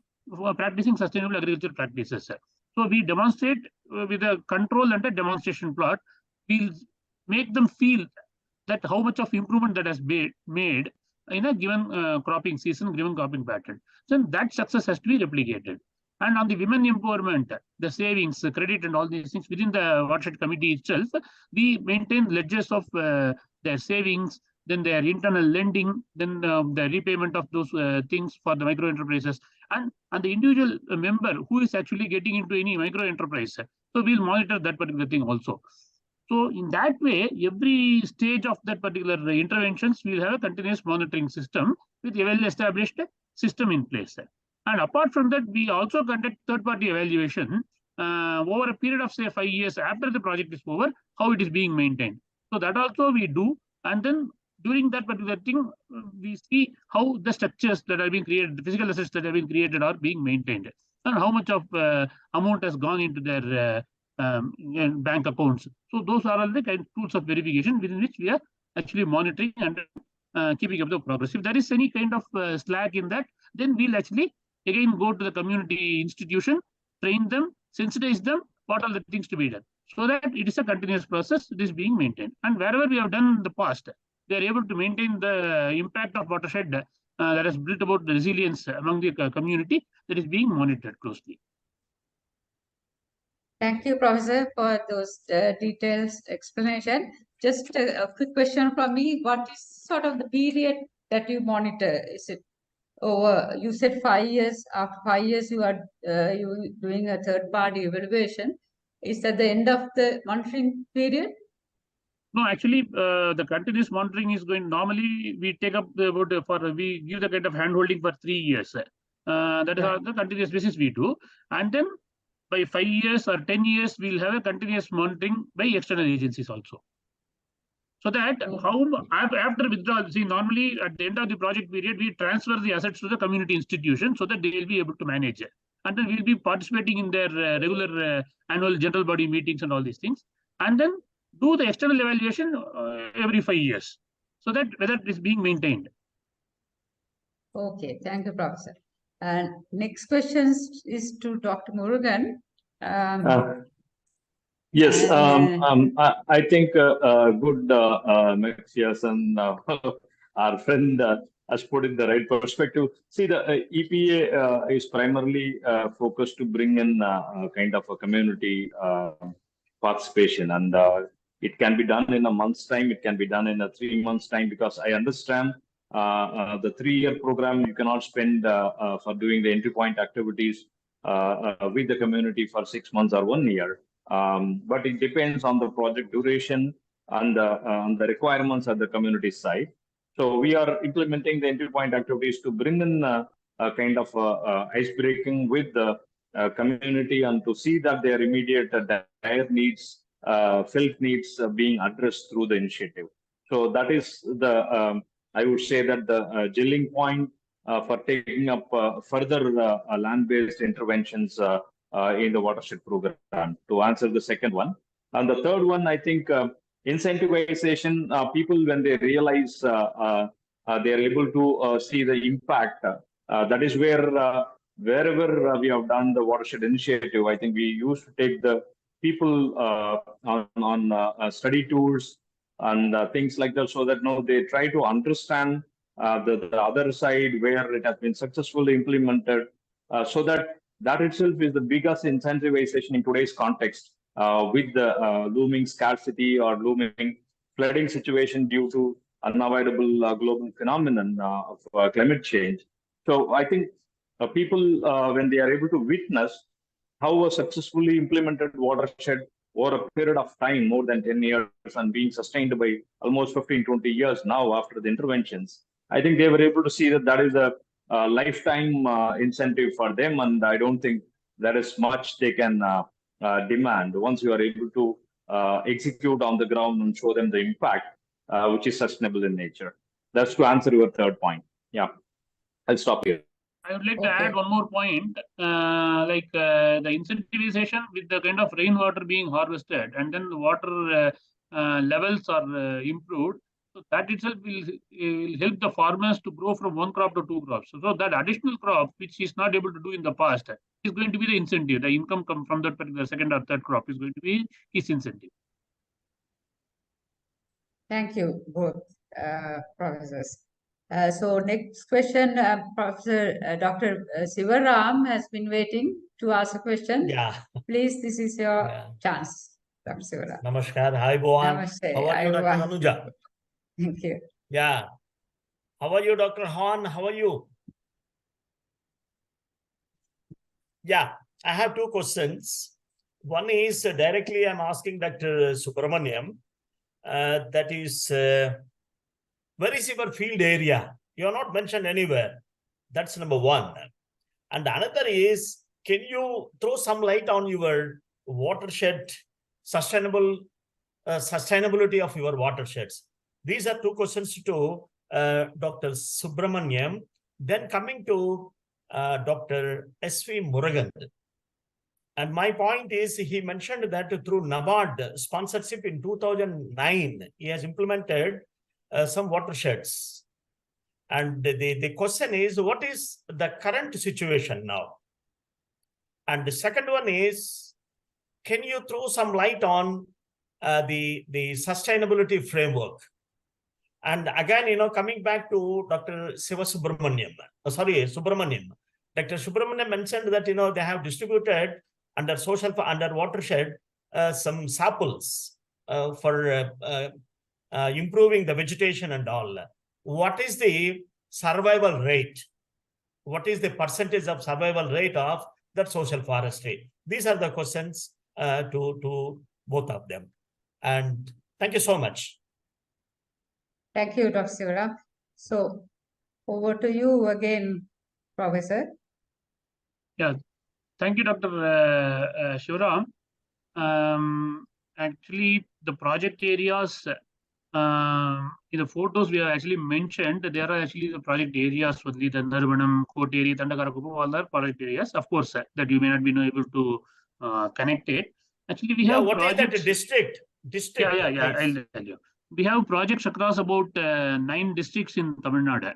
practicing sustainable agriculture practices. So we demonstrate with a control and a demonstration plot. We'll make them feel that how much of improvement that has been made in a given cropping season, given cropping pattern. So that success has to be replicated. And on the women empowerment, the savings, the credit, and all these things within the watershed committee itself, we maintain ledgers of their savings, then their internal lending, then the repayment of those things for the micro enterprises, and the individual member who is actually getting into any micro enterprise. So we'll monitor that particular thing also. So in that way, every stage of that particular interventions, we'll have a continuous monitoring system with a well-established system in place. And apart from that, we also conduct third-party evaluation over a period of say 5 years after the project is over, how it is being maintained. So that also we do, and then during that particular thing, we see how the structures that are being created, the physical assets that have been created are being maintained, and how much of amount has gone into their bank accounts. So those are all the kind of tools of verification within which we are actually monitoring and keeping up the progress. If there is any kind of slack in that, then we'll actually again go to the community institution, train them, sensitize them, what are the things to be done, so that it is a continuous process, it is being maintained. And wherever we have done in the past, they are able to maintain the impact of watershed that has built about the resilience among the community, that is being monitored closely. Thank you, Professor, for those details explanation. Just a quick question from me. What is sort of the period that you monitor? Is it over, you said 5 years, after 5 years you are you doing a third-party evaluation. Is that the end of the monitoring period? No, actually, the continuous monitoring is going. Normally, we take up we give the kind of handholding for 3 years. That is on the continuous basis we do, and then by 5 years or 10 years, we'll have a continuous monitoring by external agencies also. So that how after withdrawal, see, normally at the end of the project period, we transfer the assets to the community institution so that they will be able to manage it, and then we'll be participating in their regular annual general body meetings and all these things, and then do the external evaluation every 5 years, so that whether it is being maintained. Okay, thank you, Professor. And next question is to Dr. Murugan. Yes, I think good Matthias and our friend has put in the right perspective. See, the EPA is primarily focused to bring in kind of a community participation, and it can be done in a month's time, it can be done in a 3 months' time, because I understand the 3-year program, you cannot spend for doing the entry point activities with the community for 6 months or 1 year. But it depends on the project duration and the requirements at the community side. So we are implementing the entry point activities to bring in a kind of ice breaking with the community, and to see that their immediate dire needs, felt needs being addressed through the initiative. So that is the, I would say that the gelling point for taking up further land-based interventions in the watershed program, to answer the second one. And the third one, I think incentivization, people, when they realize they are able to see the impact, that is where wherever we have done the watershed initiative, I think we used to take the people on study tours and things like that, so that they try to understand the other side where it has been successfully implemented, so that itself is the biggest incentivization in today's context, with the looming scarcity or looming flooding situation due to unavoidable global phenomenon of climate change. So I think people, when they are able to witness how a successfully implemented watershed over a period of time, more than 10 years, and being sustained by almost 15, 20 years now after the interventions, I think they were able to see that that is a lifetime incentive for them, and I don't think there is much they can demand once you are able to execute on the ground and show them the impact, which is sustainable in nature. That's to answer your third point. Yeah, I'll stop here. I would like to add one more point, the incentivization with the kind of rainwater being harvested, and then the water levels are improved. So that itself will help the farmers to grow from 1 crop to 2 crops. So that additional crop, which is not able to do in the past, is going to be the incentive. The income come from that particular second or third crop is going to be his incentive. Thank you, both professors. So next question, Professor Dr. Sivaram has been waiting to ask a question. Yeah. Please, this is your chance, Dr. Sivaram. Namaskar. Hi, Gohan. Namaste. How are you, Dr. Anuja? Thank you. Yeah. How are you, Dr. Han? How are you? Yeah, I have two questions. One is directly I'm asking Dr. Subramaniam. That is, where is your field area? You are not mentioned anywhere. That's number one. And another is, can you throw some light on your watershed sustainability of your watersheds? These are two questions to Dr. Subramaniam. Then coming to Dr. S.V. Murugan. And my point is, he mentioned that through NABARD sponsorship in 2009, he has implemented some watersheds. And the question is, what is the current situation now? And the second one is, can you throw some light on the sustainability framework? And again, coming back to Dr. Subramaniam, Dr. Subramaniam mentioned that, they have distributed under watershed some samples for improving the vegetation and all. What is the survival rate? What is the percentage of survival rate of that social forestry? These are the questions to both of them. And thank you so much. Thank you, Dr. Sivaram. So over to you again, Professor. Yeah, thank you, Dr. Shivaram. Actually, the project areas in the photos we have actually mentioned, there are actually the project areas only, the Narvanam, Koteri, Tandakarakupu, all are project areas. Of course, that you may not be able to connect it. Actually, we have what projects. is that district? Yeah. I'll tell you. We have projects across about 9 districts in Tamil Nadu,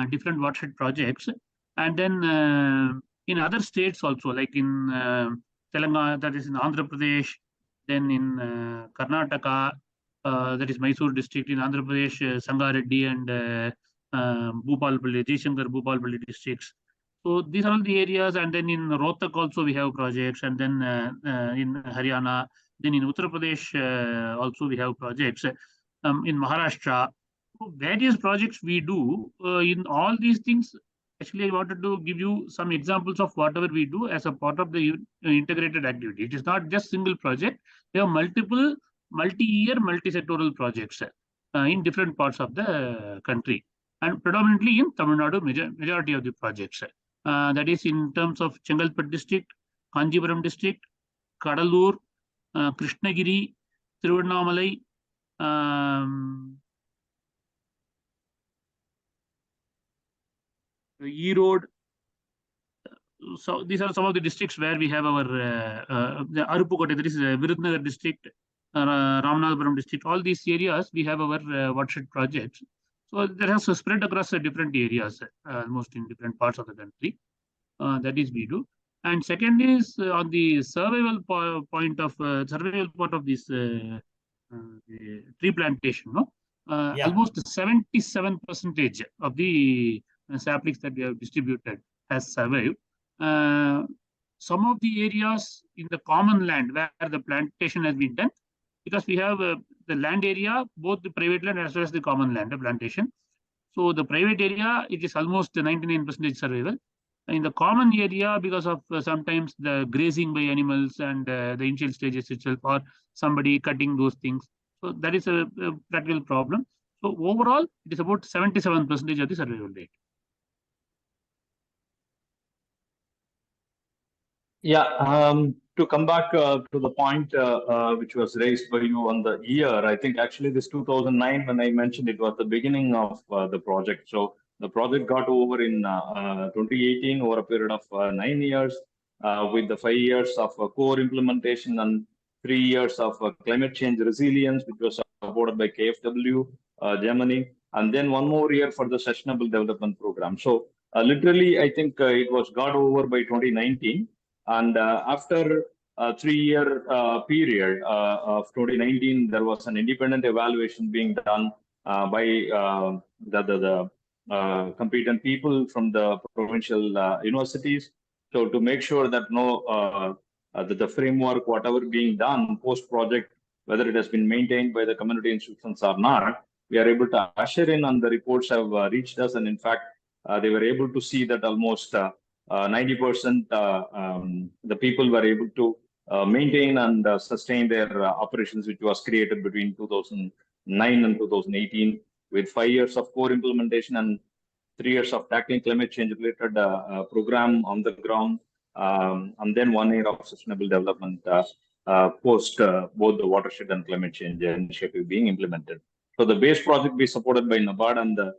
different watershed projects, and then in other states also, like in Telangana, that is in Andhra Pradesh, then in Karnataka, that is Mysore district, in Andhra Pradesh, Sangareddy and Bhupalpalli, Jayashankar Bhupalpalli districts. So these are all the areas, and then in Rohtak also we have projects, and then in Haryana, then in Uttar Pradesh also we have projects, in Maharashtra. So various projects we do in all these things. Actually, I wanted to give you some examples of whatever we do as a part of the integrated activity. It is not just single project. We have multiple multi-year, multi-sectoral projects in different parts of the country, and predominantly in Tamil Nadu, majority of the projects. That is in terms of Chengalpet district, Kanjipuram district, Kadalur, Krishnagiri, Tiruvannamalai, Erode. So these are some of the districts where we have our the Arupukote, that is Virudnagar district, Ramanathapuram district. All these areas we have our watershed projects. So that has spread across different areas, almost in different parts of the country. That is we do. And second is on the survival part of this tree plantation. No, almost 77% of the saplings that we have distributed has survived. Some of the areas in the common land where the plantation has been done, because we have the land area, both the private land as well as the common land, the plantation. So the private area, it is almost 99% survival. In the common area, because of sometimes the grazing by animals and the initial stages itself, or somebody cutting those things. So that is a practical problem. So overall, it is about 77% of the survival rate. Yeah, to come back to the point which was raised by you on the year, I think actually this 2009, when I mentioned it was the beginning of the project. So the project got over in 2018 over a period of 9 years with the 5 years of core implementation and 3 years of climate change resilience, which was supported by KfW, Germany, and then 1 more year for the sustainable development program. So literally, I think it was got over by 2019. And after a 3-year period of 2019, there was an independent evaluation being done by the competent people from the provincial universities. So to make sure that the framework, whatever being done post-project, whether it has been maintained by the community institutions or not, we are able to usher in, and the reports have reached us. And in fact, they were able to see that almost 90% the people were able to maintain and sustain their operations, which was created between 2009 and 2018, with 5 years of core implementation and 3 years of tackling climate change related program on the ground, and then 1 year of sustainable development post both the watershed and climate change initiative being implemented. So the base project be supported by NABARD and the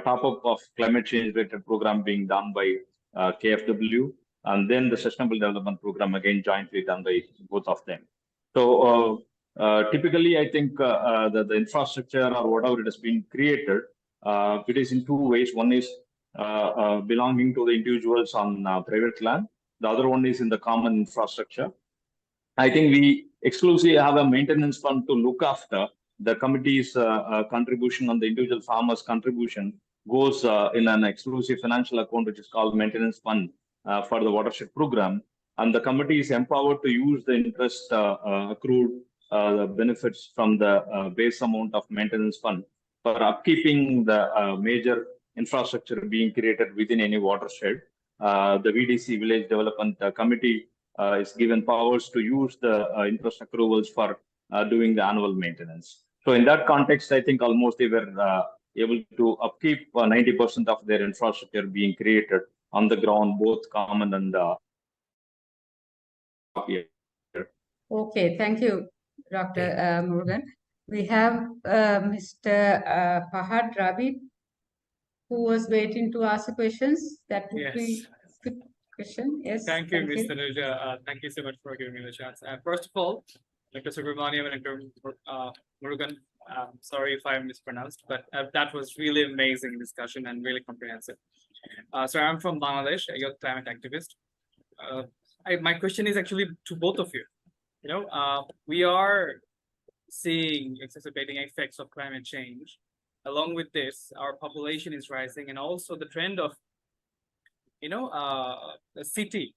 top-up of climate change related program being done by KFW, and then the sustainable development program again jointly done by both of them. So typically, I think the infrastructure or whatever it has been created, it is in 2 ways. One is belonging to the individuals on private land. The other one is in the common infrastructure. I think we exclusively have a maintenance fund to look after. The committee's contribution on the individual farmers' contribution goes in an exclusive financial account, which is called maintenance fund for the watershed program. And the committee is empowered to use the interest accrued benefits from the base amount of maintenance fund for upkeeping the major infrastructure being created within any watershed. The VDC Village Development Committee is given powers to use the interest accruals for doing the annual maintenance. So in that context, I think almost they were able to upkeep 90% of their infrastructure being created on the ground, both common and Okay, thank you, Dr. Murugan. We have Mr. Fahad Rabi, who was waiting to ask the questions. That would be a good question. Yes. Thank you, Mr. Nuja. Thank you so much for giving me the chance. First of all, Dr. Subramaniam and Dr. Murugan, sorry if I mispronounced, but that was really amazing discussion and really comprehensive. So I'm from Bangladesh, a youth climate activist. My question is actually to both of you. You know, we are seeing exacerbating effects of climate change. Along with this, our population is rising, and also the trend of, the city,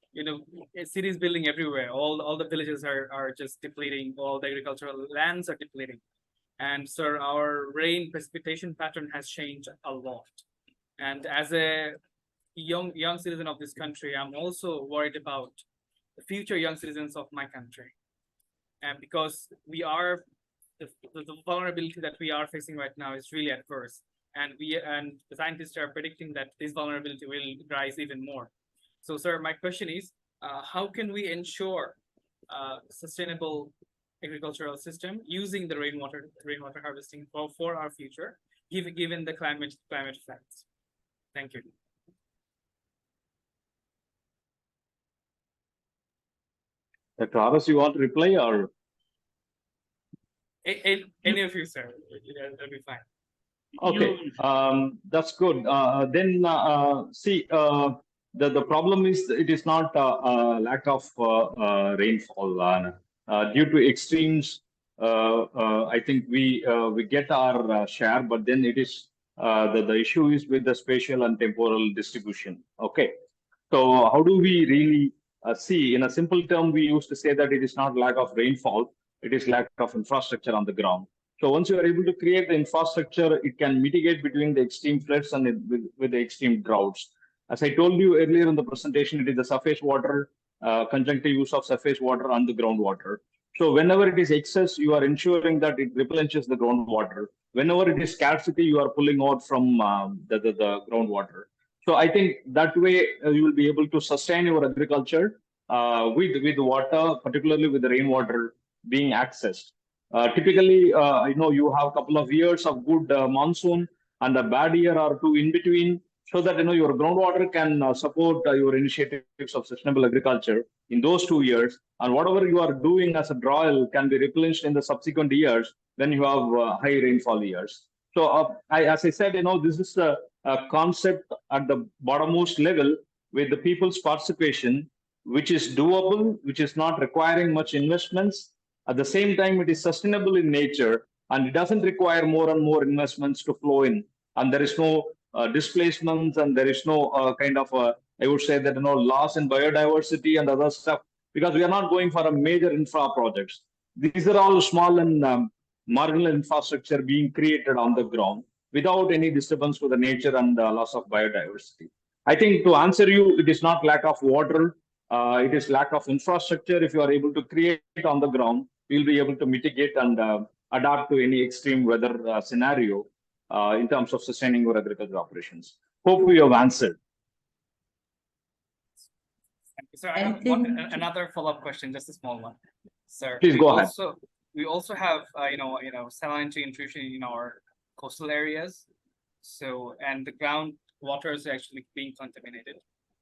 cities building everywhere. All the villages are just depleting. All the agricultural lands are depleting. And so our rain precipitation pattern has changed a lot. And as a young citizen of this country, I'm also worried about the future young citizens of my country. And because the vulnerability that we are facing right now is really adverse. And the scientists are predicting that this vulnerability will rise even more. So, sir, my question is, how can we ensure sustainable agricultural system using the rainwater harvesting for our future, given the climate effects? Thank you. Dr. Aras, you want to reply or? Any of you, sir, that'll be fine. Okay, that's good. Then see, the problem is it is not lack of rainfall due to extremes. I think we get our share, but then it is the issue is with the spatial and temporal distribution. Okay, so how do we really see? In a simple term, we used to say that it is not lack of rainfall, it is lack of infrastructure on the ground. So once you are able to create the infrastructure, it can mitigate between the extreme floods and with the extreme droughts. As I told you earlier in the presentation, it is the surface water, conjunctive use of surface water and the groundwater. So whenever it is excess, you are ensuring that it replenishes the groundwater. Whenever it is scarcity, you are pulling out from the groundwater. So I think that way you will be able to sustain your agriculture with water, particularly with the rainwater being accessed. Typically, you have a couple of years of good monsoon and a bad year or two in between, so that your groundwater can support your initiatives of sustainable agriculture in those 2 years, and whatever you are doing as a drawal can be replenished in the subsequent years when you have high rainfall years. So, as I said, this is a concept at the bottommost level with the people's participation, which is doable, which is not requiring much investments. At the same time, it is sustainable in nature, and it doesn't require more and more investments to flow in. And there is no displacements, and there is no I would say that loss in biodiversity and other stuff, because we are not going for a major infra projects. These are all small and marginal infrastructure being created on the ground without any disturbance to the nature and loss of biodiversity. I think to answer you, it is not lack of water. It is lack of infrastructure. If you are able to create it on the ground, you'll be able to mitigate and adapt to any extreme weather scenario in terms of sustaining your agriculture operations. Hope we have answered. So I have another follow-up question, just a small one. Sir, please go ahead. We also have salinity intrusion in our coastal areas. So, and the groundwater is actually being contaminated.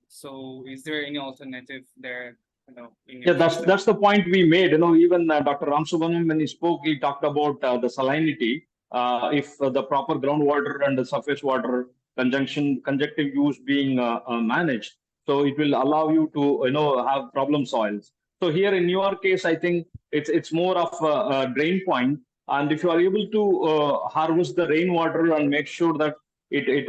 So is there any alternative there? Yeah, that's the point we made. Even Dr. Ramsubramanian, when he spoke, he talked about the salinity. If the proper groundwater and the surface water conjunctive use being managed, so it will allow you to have problem soils. So here in your case, I think it's more of a drain point, and if you are able to harvest the rainwater and make sure that it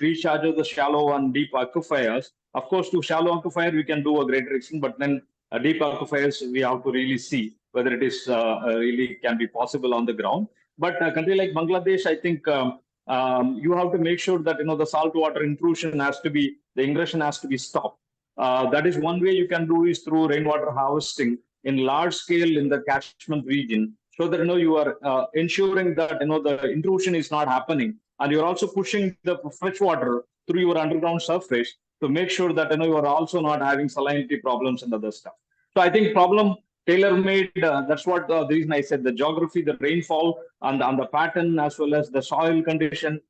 recharges the shallow and deep aquifers. Of course, to shallow aquifer we can do a greater extent, but then deep aquifers we have to really see whether it is really can be possible on the ground. But a country like Bangladesh, I think you have to make sure that the saltwater intrusion has to be, the ingression has to be stopped. That is one way you can do is through rainwater harvesting in large scale in the catchment region, so that you are ensuring that the intrusion is not happening, and you're also pushing the fresh water through your underground surface to make sure that you are also not having salinity problems and other stuff. So I think problem tailor-made. That's what the reason I said the geography, the rainfall, and the pattern, as well as the soil condition.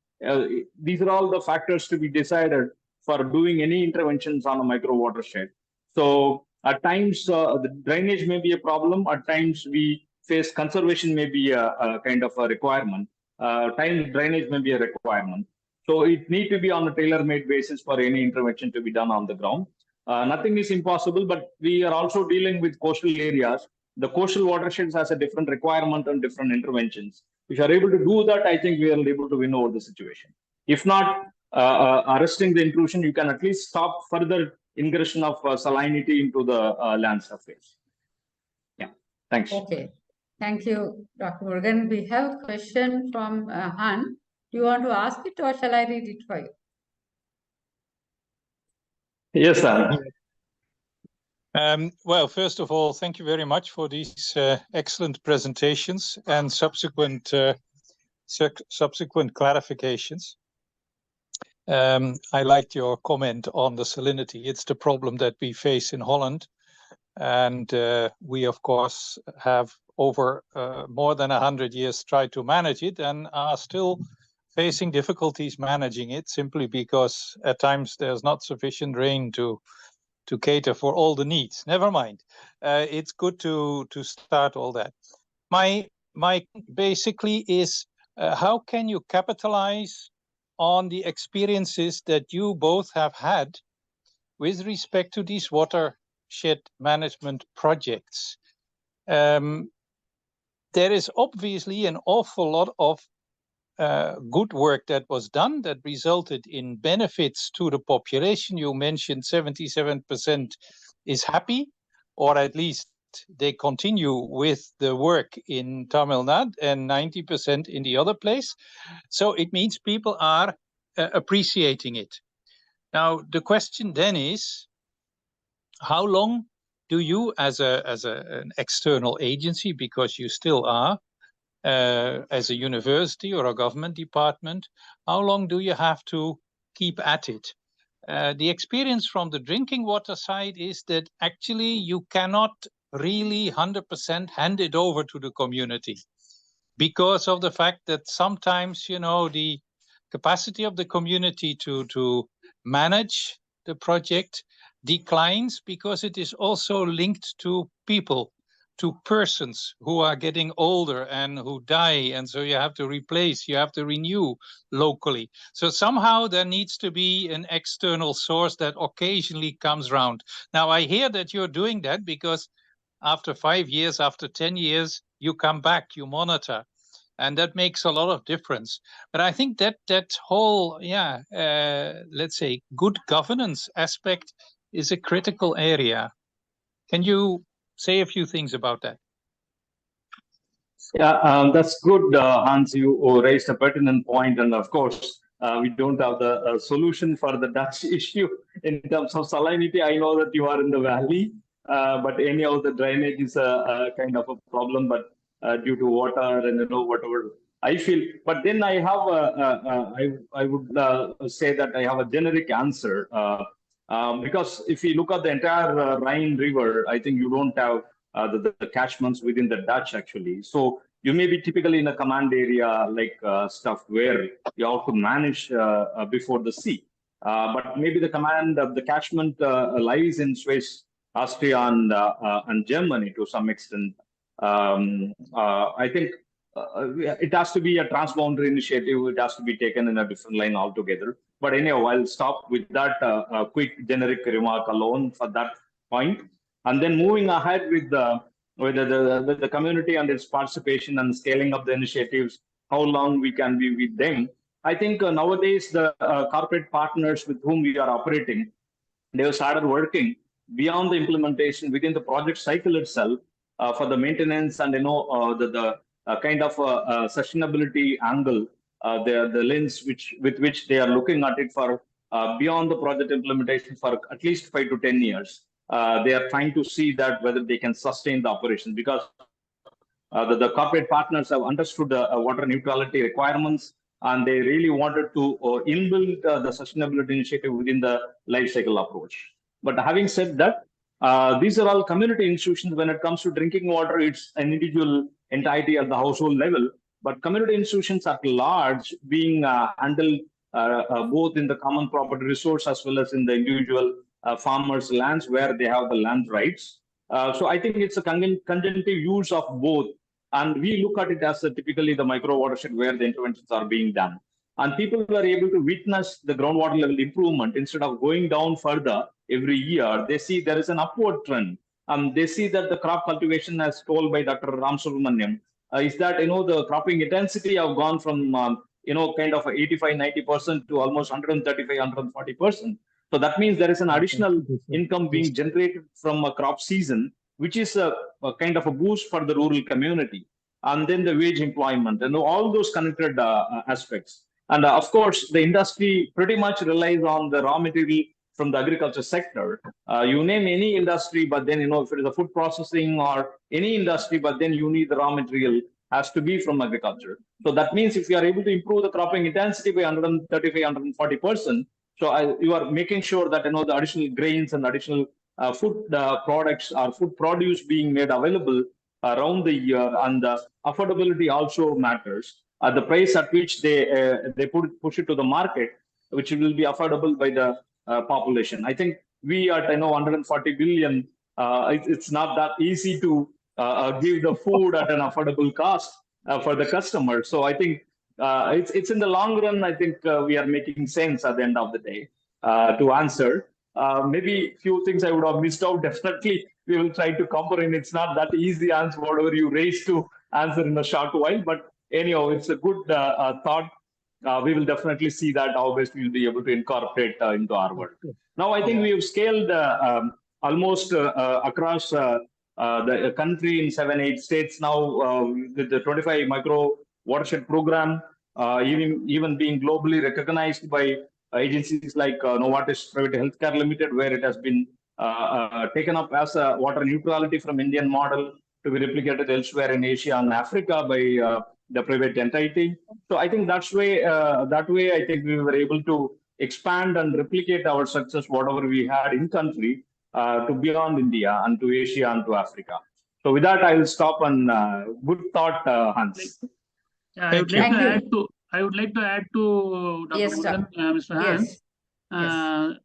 These are all the factors to be decided for doing any interventions on a micro watershed. So at times the drainage may be a problem. At times we face conservation may be a kind of a requirement. Time drainage may be a requirement. So it need to be on a tailor-made basis for any intervention to be done on the ground. Nothing is impossible, but we are also dealing with coastal areas. The coastal watersheds has a different requirement and different interventions. If you are able to do that, I think we are able to win over the situation. If not arresting the intrusion, you can at least stop further ingression of salinity into the land surface. Yeah, thanks. Okay, thank you, Dr. Murugan. We have a question from Han. Do you want to ask it or shall I read it for you? Yes, sir. Well, first of all, thank you very much for these excellent presentations and subsequent clarifications. I liked your comment on the salinity. It's the problem that we face in Holland. And we, of course, have over more than 100 years tried to manage it and are still facing difficulties managing it, simply because at times there's not sufficient rain to cater for all the needs. Never mind. It's good to start all that. My basically is how can you capitalize on the experiences that you both have had with respect to these watershed management projects? There is obviously an awful lot of good work that was done that resulted in benefits to the population. You mentioned 77% is happy, or at least they continue with the work in Tamil Nadu and 90% in the other place. So it means people are appreciating it. Now, the question then is, how long do you as an external agency, because you still are, as a university or a government department, how long do you have to keep at it? The experience from the drinking water side is that actually you cannot really 100% hand it over to the community, because of the fact that sometimes, the capacity of the community to manage the project declines, because it is also linked to people, to persons who are getting older and who die, and so you have to replace, you have to renew locally. So somehow there needs to be an external source that occasionally comes round. Now I hear that you're doing that because after 5 years, after 10 years, you come back, you monitor, and that makes a lot of difference. But I think that whole, let's say, good governance aspect is a critical area. Can you say a few things about that? Yeah, that's good, Hans. You raised a pertinent point, and of course, we don't have the solution for the Dutch issue in terms of salinity. I know that you are in the valley, but anyhow, the drainage is a kind of a problem. But due to water and whatever I feel. But then I have I would say that I have a generic answer. Because if you look at the entire Rhine River, I think you don't have the catchments within the Dutch actually. So you may be typically in a command area like stuff where you have to manage before the sea. But maybe the command of the catchment lies in Swiss, Austria, and Germany to some extent. I think it has to be a transboundary initiative. It has to be taken in a different line altogether. But anyhow, I'll stop with that quick generic remark alone for that point. And then moving ahead with the community and its participation and scaling up the initiatives, how long we can be with them. I think nowadays the corporate partners with whom we are operating, they have started working beyond the implementation within the project cycle itself for the maintenance and the kind of sustainability angle, the lens with which they are looking at it for beyond the project implementation for at least 5 to 10 years. They are trying to see that whether they can sustain the operation, because the corporate partners have understood the water neutrality requirements, and they really wanted to inbuild the sustainability initiative within the life cycle approach. But having said that, these are all community institutions. When it comes to drinking water, it's an individual entity at the household level. But community institutions at large being handled both in the common property resource as well as in the individual farmers' lands where they have the land rights. So I think it's a conjunctive use of both. And we look at it as typically the micro watershed where the interventions are being done. And people were able to witness the groundwater level improvement instead of going down further every year. They see there is an upward trend. They see that the crop cultivation, as told by Dr. Ram Subramaniam, is that the cropping intensity have gone from kind of 85-90% to almost 135-140%. So that means there is an additional income being generated from a crop season, which is a kind of a boost for the rural community. And then the wage employment and all those connected aspects. And of course, the industry pretty much relies on the raw material from the agriculture sector. You name any industry, but then, if it is a food processing or any industry, but then you need the raw material has to be from agriculture. So that means if you are able to improve the cropping intensity by 135-140%, so you are making sure that, the additional grains and additional food products or food produce being made available around the year, and the affordability also matters. The price at which they push it to the market, which will be affordable by the population. I think we at 140 billion, it's not that easy to give the food at an affordable cost for the customer. So I think it's in the long run. I think we are making sense at the end of the day. To answer, maybe a few things I would have missed out. Definitely, we will try to cover in. It's not that easy answer whatever you raise to answer in a short while, but anyhow, it's a good thought. We will definitely see that how best we will be able to incorporate into our work. Now, I think we have scaled almost across the country in 7-8 states now with the 25 micro watershed program, even being globally recognized by agencies like Novartis Private Healthcare Limited, where it has been taken up as a water neutrality from Indian model to be replicated elsewhere in Asia and Africa by the private entity. So I think that way I think we were able to expand and replicate our success, whatever we had in country, to beyond India and to Asia and to Africa. So with that, I will stop. And good thought, Hans. I would like to add to Dr. Murugan, Mr. Hans.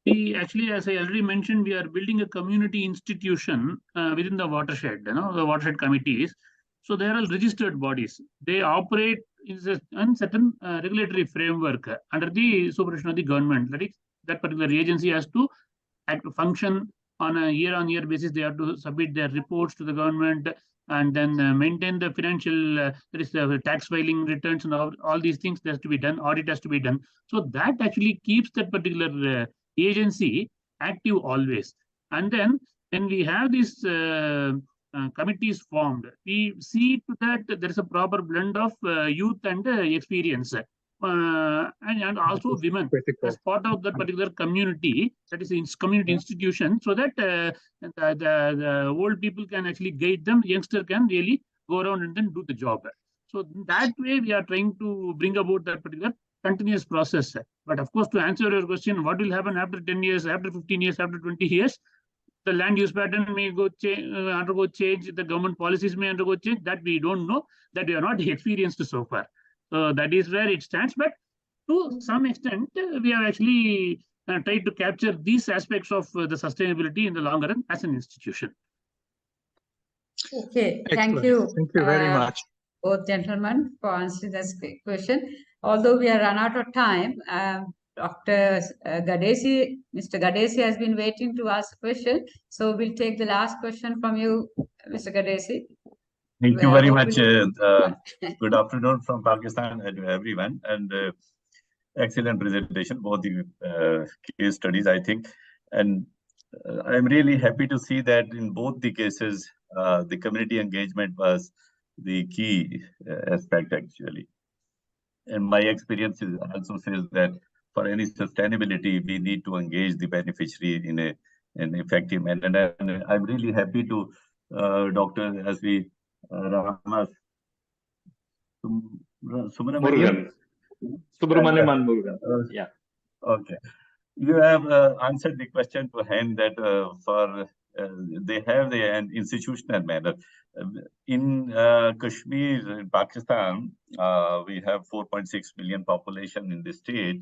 We actually, as I already mentioned, we are building a community institution within the watershed, the watershed committees. So they are all registered bodies. They operate in a certain regulatory framework under the supervision of the government. That is, that particular agency has to function on a year-on-year basis. They have to submit their reports to the government and then maintain the financial, that is the tax filing returns and all these things that has to be done. Audit has to be done. So that actually keeps that particular agency active always. And then when we have this committees formed, we see to that there is a proper blend of youth and experience. and also women as part of that particular community, that is community institution, so that the old people can actually guide them, youngster can really go around and then do the job. So that way we are trying to bring about that particular continuous process. But of course, to answer your question, what will happen after 10 years, after 15 years, after 20 years, the land use pattern may undergo change, the government policies may undergo change, that we don't know, that we are not experienced so far. So that is where it stands. But to some extent, we have actually tried to capture these aspects of the sustainability in the long run as an institution. Okay, Excellent. thank you. Thank you very much. Both gentlemen for answering this question. Although we are run out of time, Dr. Gadesi, Mr. Gadesi has been waiting to ask a question. So we'll take the last question from you, Mr. Gadesi. Thank you very much. Good afternoon from Pakistan to everyone, and excellent presentation, both the case studies, I think. And I'm really happy to see that in both the cases, the community engagement was the key aspect, actually. And my experience also says that for any sustainability, we need to engage the beneficiary in an effective manner. And I'm really happy to Dr. S.V. Ramas Murugan. Subramaniam Murugan. Yeah. Okay. You have answered the question to hand that they have an institutional manner. In Kashmir, in Pakistan, we have 4.6 million population in the state,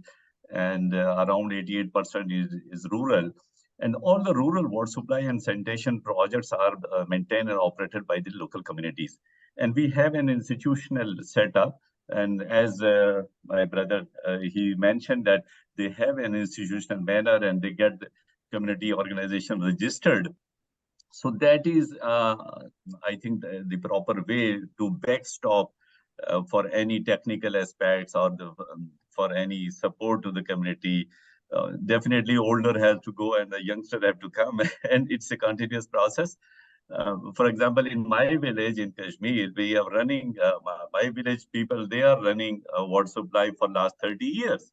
and around 88% is rural. And all the rural water supply and sanitation projects are maintained and operated by the local communities. And we have an institutional setup. And as my brother, he mentioned that they have an institutional manner and they get the community organization registered. So that is, I think, the proper way to backstop for any technical aspects or for any support to the community. Definitely older has to go and the youngster have to come, and it's a continuous process. For example, in my village in Kashmir, we are running, my village people, they are running a water supply for last 30 years.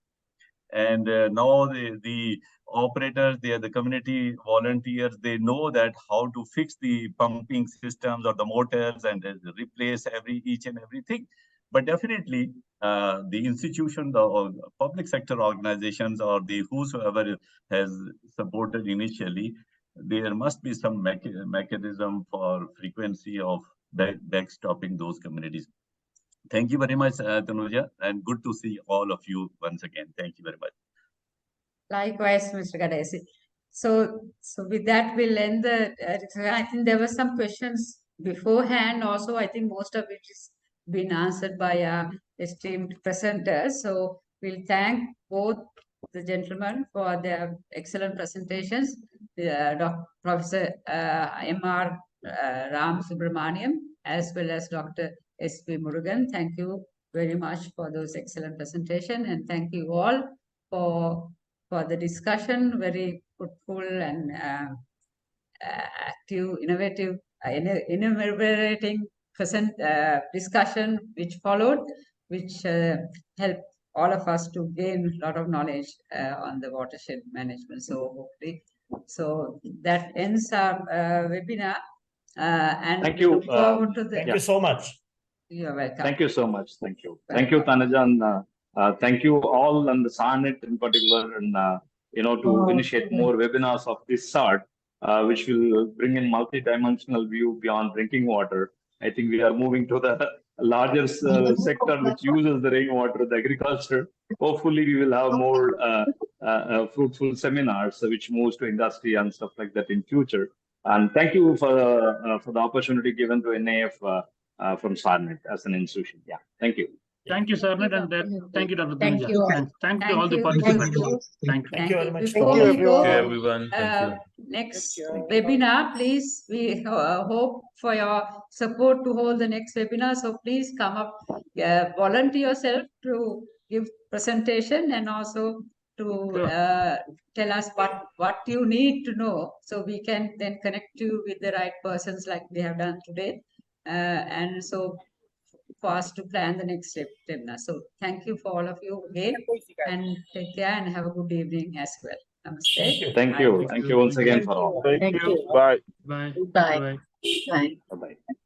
And now the operators, they are the community volunteers, they know that how to fix the pumping systems or the motors and replace each and everything. But definitely the institution, the public sector organizations or the whosoever has supported initially, there must be some mechanism for frequency of backstopping those communities. Thank you very much, Tanuja, and good to see all of you once again. Thank you very much. Likewise, Mr. Gadesi. So with that, we'll end the. I think there were some questions beforehand. Also, I think most of it has been answered by our esteemed presenters. So we'll thank both the gentlemen for their excellent presentations. Professor M.R. Ram Subramaniam, as well as Dr. S.V. Murugan. Thank you very much for those excellent presentation, and thank you all for the discussion, very fruitful and active, innovative, enumerating discussion which followed, which helped all of us to gain a lot of knowledge on the watershed management. So hopefully, so that ends our webinar. And thank you. Thank you so much. You're welcome. Thank you so much. Thank you. Thank you, Tanuja. Thank you all and the SARNET in particular, and to initiate more webinars of this sort, which will bring in multi-dimensional view beyond drinking water. I think we are moving to the larger sector which uses the rainwater, the agriculture. Hopefully, we will have more fruitful seminars which moves to industry and stuff like that in future. And thank you for the opportunity given to NAF from SARNET as an institution. Yeah, thank you. Thank you, SARNET, and thank you, Dr. Thank Tanuja. you. And thank you to all the participants. Thank you. Thank you very much. Before we go, everyone. next webinar, please, we hope for your support to hold the next webinar. So please come up, volunteer yourself to give presentation and also to tell us what you need to know, so we can then connect you with the right persons like we have done today. And so us to plan the next step. So thank you for all of you again, and take care and have a good evening as well. Namaste. Thank you. Thank you once again for all. Thank you. Bye. Bye. Bye. Bye. Bye. Bye-bye.